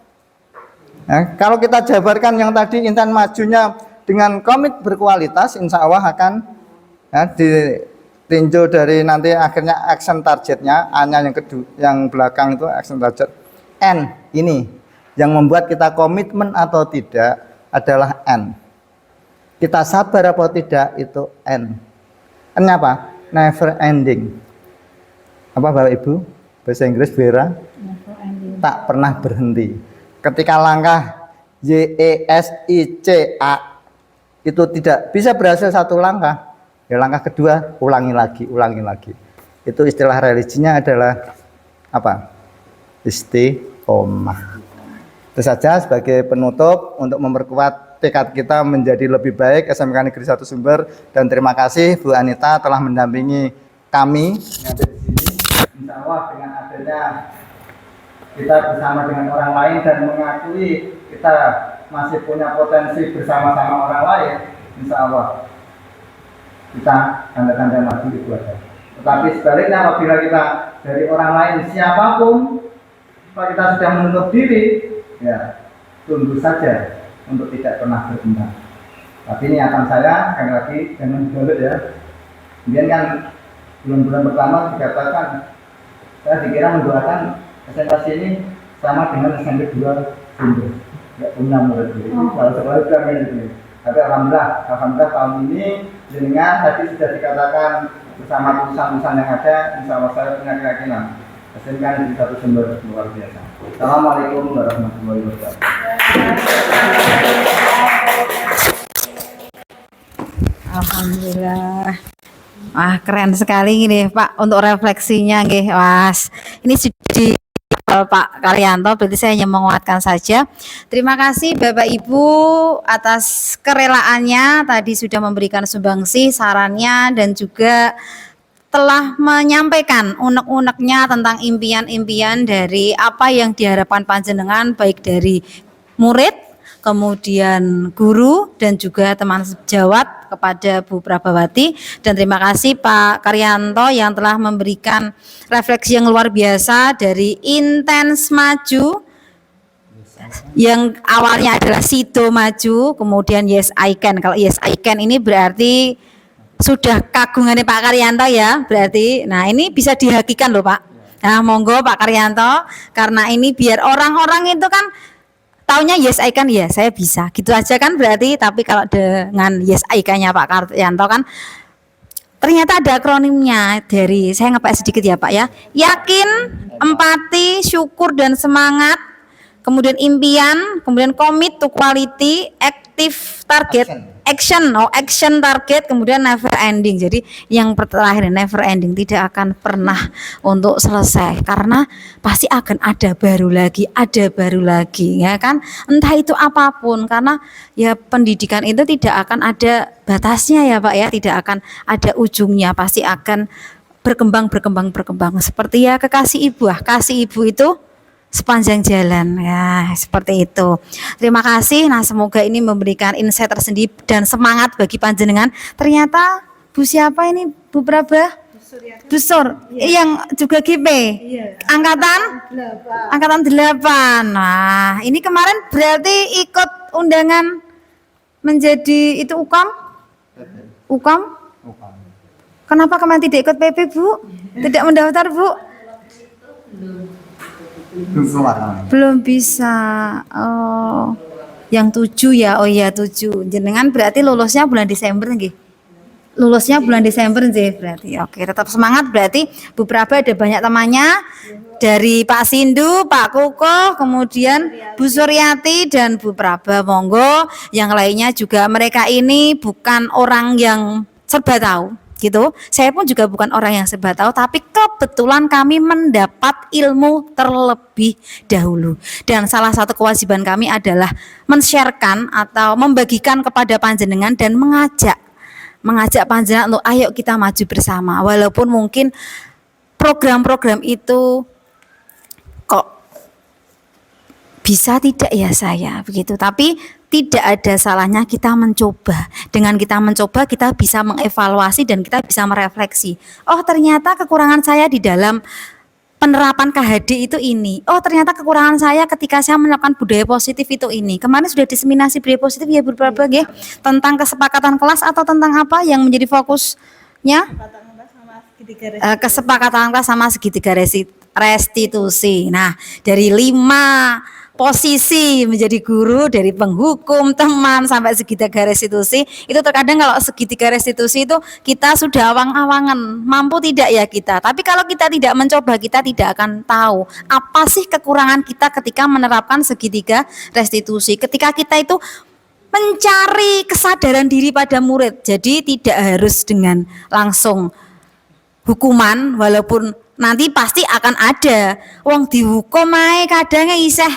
Speaker 3: Ya, kalau kita jabarkan yang tadi intan majunya dengan komit berkualitas, insya Allah akan ya, ditinjau dari nanti akhirnya action targetnya. A-nya yang kedua, yang belakang itu action target. N ini yang membuat kita komitmen atau tidak adalah N. Kita sabar atau tidak itu N. N-nya apa? Never ending. Apa Bapak Ibu? Bahasa Inggris Vera? Tak pernah berhenti. Ketika langkah YESICA itu tidak bisa berhasil satu langkah, ya langkah kedua ulangi lagi. Itu istilah religinya adalah apa? Istiqomah. Itu saja sebagai penutup untuk memperkuat tekad kita menjadi lebih baik SMK Negeri 1 Sumber, dan terima kasih Bu Anita telah mendampingi kami yang ada di sini. Insya Allah dengan adanya kita bersama dengan orang lain dan mengakui kita masih punya potensi bersama-sama orang lain, insya Allah kita tanda-tanda maju itu ada. Tetapi sebaliknya apabila kita dari orang lain siapapun, kalau kita sudah menutup diri, ya tunggu saja untuk tidak pernah berkembang. Tapi niatan saya sekali lagi jangan dulu ya. Kemudian kan bulan-bulan pertama dikatakan saya dikira mendoakan presentasi ini sama dengan SMP 2 Sumber, nggak punya murid. Kalau sekolah bilang gitu. Tapi alhamdulillah tahun ini dengan tadi sudah dikatakan bersama tulisan-tulisan yang ada, insya Allah saya punya keyakinan SMK di satu sumber luar biasa. Assalamualaikum warahmatullahi wabarakatuh.
Speaker 1: Alhamdulillah. Wah, keren sekali ini Pak untuk refleksinya nggih. Was. Ini sudah Pak Karyanto, berarti saya hanya menguatkan saja. Terima kasih Bapak Ibu atas kerelaannya, tadi sudah memberikan sumbangsi, sarannya, dan juga telah menyampaikan unek-uneknya tentang impian-impian dari apa yang diharapkan panjenengan, baik dari murid, kemudian guru, dan juga teman sejawat kepada Bu Prabawati. Dan terima kasih Pak Karyanto yang telah memberikan refleksi yang luar biasa dari intens maju yang awalnya adalah Sido maju, kemudian Yes I Can. Kalau Yes I Can ini berarti sudah kagungannya Pak Karyanto ya, berarti. Nah, ini bisa dihakikan loh Pak. Nah, monggo Pak Karyanto, karena ini biar orang-orang itu kan taunya Yes I Can, ya saya bisa gitu aja kan berarti. Tapi kalau dengan Yes I Can-nya Pak Karyanto kan ternyata ada akronimnya. Dari saya ngepek sedikit ya Pak ya, yakin, empati, syukur, dan semangat, kemudian impian, kemudian commit to quality, active target, action target, kemudian never ending. Jadi yang terakhir never ending, tidak akan pernah untuk selesai, karena pasti akan ada baru lagi ya kan, entah itu apapun, karena ya pendidikan itu tidak akan ada batasnya ya Pak ya, tidak akan ada ujungnya, pasti akan berkembang seperti ya kekasih ibu. Kasih ibu itu sepanjang jalan ya, seperti itu. Terima kasih. Nah, semoga ini memberikan insight tersendiri dan semangat bagi panjenengan. Ternyata Bu siapa ini, Bu Praba? Bu Sur, yang juga GP, angkatan 8. Nah, ini kemarin berarti ikut undangan menjadi itu UKAM? Kenapa kemarin tidak ikut PP Bu? Tidak mendaftar Bu? Belum bisa. Oh, yang 7 ya. Oh iya 7. Jenengan berarti lulusnya bulan Desember nggih. Lulusnya bulan Desember nggih berarti. Oke, tetap semangat berarti. Bu Praba ada banyak temannya dari Pak Sindu, Pak Kuko, kemudian Bu Suryati dan Bu Praba. Monggo yang lainnya juga, mereka ini bukan orang yang serba tahu gitu. Saya pun juga bukan orang yang serba tahu, tapi kebetulan kami mendapat ilmu terlebih dahulu. Dan salah satu kewajiban kami adalah men-sharekan atau membagikan kepada panjenengan dan mengajak panjenengan untuk ayo kita maju bersama. Walaupun mungkin program-program itu kok bisa tidak ya saya begitu, tapi tidak ada salahnya kita mencoba. Dengan kita mencoba, kita bisa mengevaluasi dan kita bisa merefleksi. Oh, ternyata kekurangan saya di dalam penerapan KHD itu ini. Oh, ternyata kekurangan saya ketika saya melakukan budaya positif itu ini. Kemarin sudah diseminasi budaya positif ya Bu Praba ya, tentang kesepakatan kelas atau tentang apa yang menjadi fokusnya? Kesepakatan kelas sama segitiga restitusi. Nah, dari 5 posisi menjadi guru, dari penghukum, teman, sampai segitiga restitusi, itu terkadang kalau segitiga restitusi itu kita sudah awang-awangan, mampu tidak ya kita. Tapi kalau kita tidak mencoba, kita tidak akan tahu apa sih kekurangan kita ketika menerapkan segitiga restitusi. Ketika kita itu mencari kesadaran diri pada murid, jadi tidak harus dengan langsung hukuman, walaupun nanti pasti akan ada wong dihukum ae kadang isih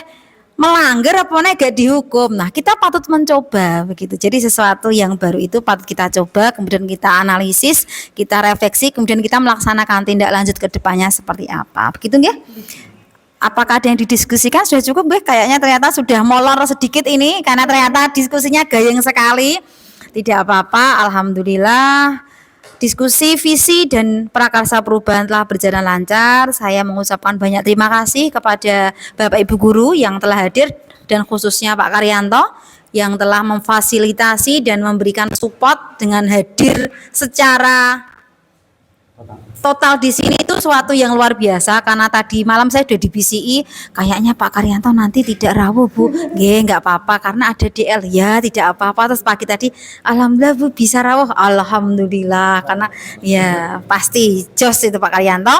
Speaker 1: melanggar apa nek gak dihukum. Nah, kita patut mencoba begitu. Jadi sesuatu yang baru itu patut kita coba, kemudian kita analisis, kita refleksi, kemudian kita melaksanakan tindak lanjut ke depannya seperti apa. Begitu nggih? Apakah ada yang didiskusikan? Sudah cukup nggih? Kayaknya ternyata sudah molor sedikit ini karena ternyata diskusinya gayeng sekali. Tidak apa-apa, alhamdulillah. Diskusi visi dan prakarsa perubahan telah berjalan lancar. Saya mengucapkan banyak terima kasih kepada Bapak Ibu guru yang telah hadir dan khususnya Pak Karyanto yang telah memfasilitasi dan memberikan support dengan hadir secara total di sini itu suatu yang luar biasa, karena tadi malam saya sudah di BCI, kayaknya Pak Karyanto nanti tidak rawuh Bu. Nggih, nggak apa-apa karena ada DL ya, tidak apa-apa. Terus pagi tadi alhamdulillah Bu bisa rawuh. Alhamdulillah, karena ya pasti jos itu Pak Karyanto.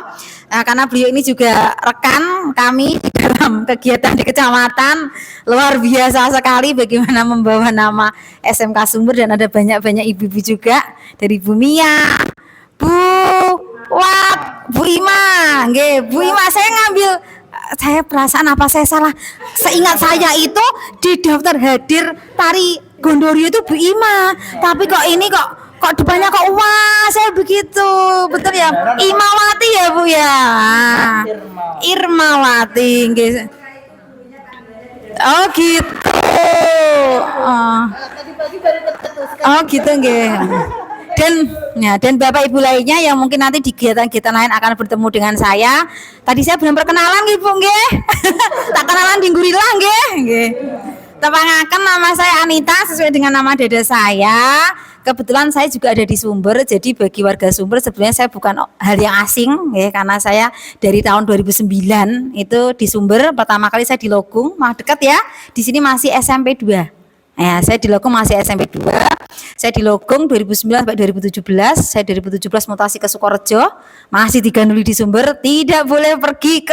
Speaker 1: Nah, karena beliau ini juga rekan kami di dalam kegiatan di kecamatan, luar biasa sekali bagaimana membawa nama SMK Sumber, dan ada banyak-banyak ibu-ibu juga dari Bu Mia, Bu Wat, Bu Ima, nggih, Bu Ima, saya ngambil, saya perasaan apa saya salah. Seingat saya itu di daftar hadir tari Gondorio itu Bu Ima, tapi kok ini kok depannya kok wah, saya begitu. Betul ya? Imawati ya Bu ya. Irmawati, nggih. Oh gitu. Oh gitu nggih. Dan Bapak Ibu lainnya yang mungkin nanti di kegiatan-kegiatan lain akan bertemu dengan saya. Tadi saya belum perkenalan nggih Bu nggih. Tak kenalan di Gurilah nggih. Tepangaken, nama saya Anita sesuai dengan nama dada saya. Kebetulan saya juga ada di Sumber, jadi bagi warga Sumber sebenarnya saya bukan hal yang asing ya, karena saya dari tahun 2009 itu di Sumber, pertama kali saya di Logung, mah dekat ya. Di sini masih SMP 2. Ya, saya di Logung masih SMP 2. Saya di Logung 2009 sampai 2017. Saya 2017 mutasi ke Sukorejo, masih diganduli di Sumber, tidak boleh pergi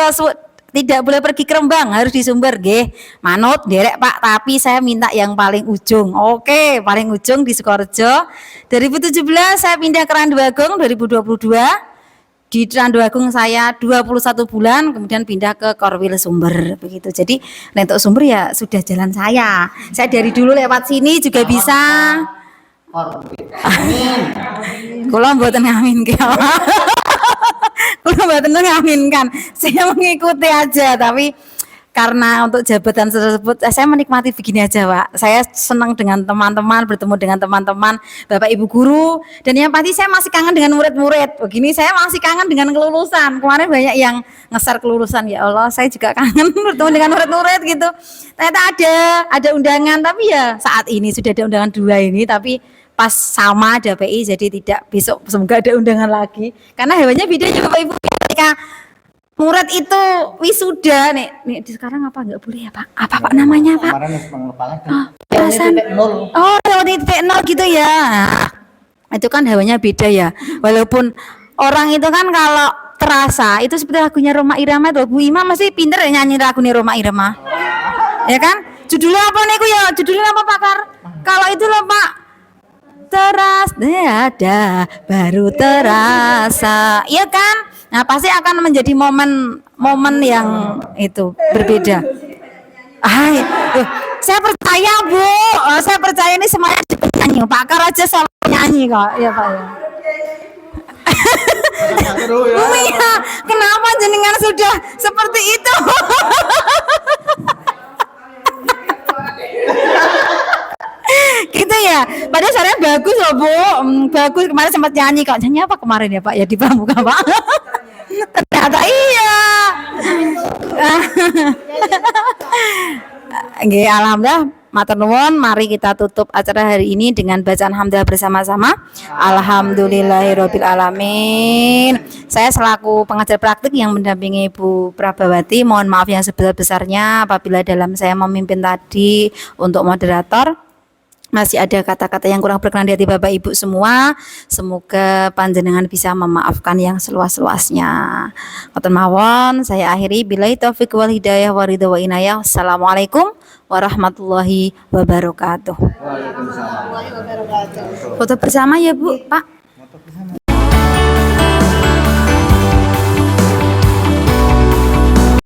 Speaker 1: ke Rembang, harus di Sumber nggih. Manut derek Pak, tapi saya minta yang paling ujung. Oke, paling ujung di Sukorejo. 2017 saya pindah ke Randuagung 2022. Di Randuagung saya 21 bulan, kemudian pindah ke Korwil Sumber begitu. Jadi untuk Sumber ya sudah jalan saya. Saya dari dulu lewat sini juga bisa. Kula mboten ngamin ki. Kula mboten ngaminkan. Saya mengikuti aja, tapi karena untuk jabatan tersebut saya menikmati begini aja Pak. Saya senang dengan teman-teman, bertemu dengan teman-teman, Bapak Ibu guru, dan yang pasti saya masih kangen dengan murid-murid. Begini saya masih kangen dengan kelulusan. Kemarin banyak yang ngeser kelulusan, ya Allah saya juga kangen bertemu dengan murid-murid gitu. Ternyata ada undangan, tapi ya saat ini sudah ada undangan 2 ini, tapi pas sama ada PI, jadi tidak besok semoga ada undangan lagi. Karena hewannya beda ya Bapak Ibu, ketika murid itu wisuda nih sekarang apa nggak boleh ya Pak? Apa Pak namanya Pak? Perasaan titik nol gitu ya. Itu kan hawanya beda ya. Walaupun orang itu kan kalau terasa itu seperti lagunya Roma Irama itu. Bu Ima masih pinter ya nyanyi lagunya Roma Irama. Ya kan? Judulnya apa nih ya? Judulnya apa Pak Kar? Kalau itu loh Pak, ada baru terasa, iya kan? Nah pasti akan menjadi momen yang itu berbeda. Saya percaya Bu, saya percaya ini semuanya nyanyi. Pak Kar aja sama nyanyi kok, ya Pak ya. Bu Mia, kenapa jenengan sudah seperti itu? Gitu ya, padahal suaranya bagus loh Bu, bagus. Kemarin sempat nyanyi kok, nyanyi apa kemarin ya Pak ya di Pramuka Pak? Ternyata iya. Nggih, alhamdulillah matur nuwun. Mari kita tutup acara hari ini dengan bacaan hamdalah bersama-sama. Alhamdulillahirabbil alamin. Saya selaku pengajar praktik yang mendampingi Ibu Prabawati, mohon maaf yang sebesar-besarnya apabila dalam saya memimpin tadi untuk moderator masih ada kata-kata yang kurang berkenan di hati Bapak Ibu semua. Semoga panjenengan bisa memaafkan yang seluas-luasnya. Ngoten mawon, saya akhiri billahi taufiq wal hidayah wa ridha wa inayah. Wassalamualaikum warahmatullahi wabarakatuh. Foto bersama ya Bu, Pak.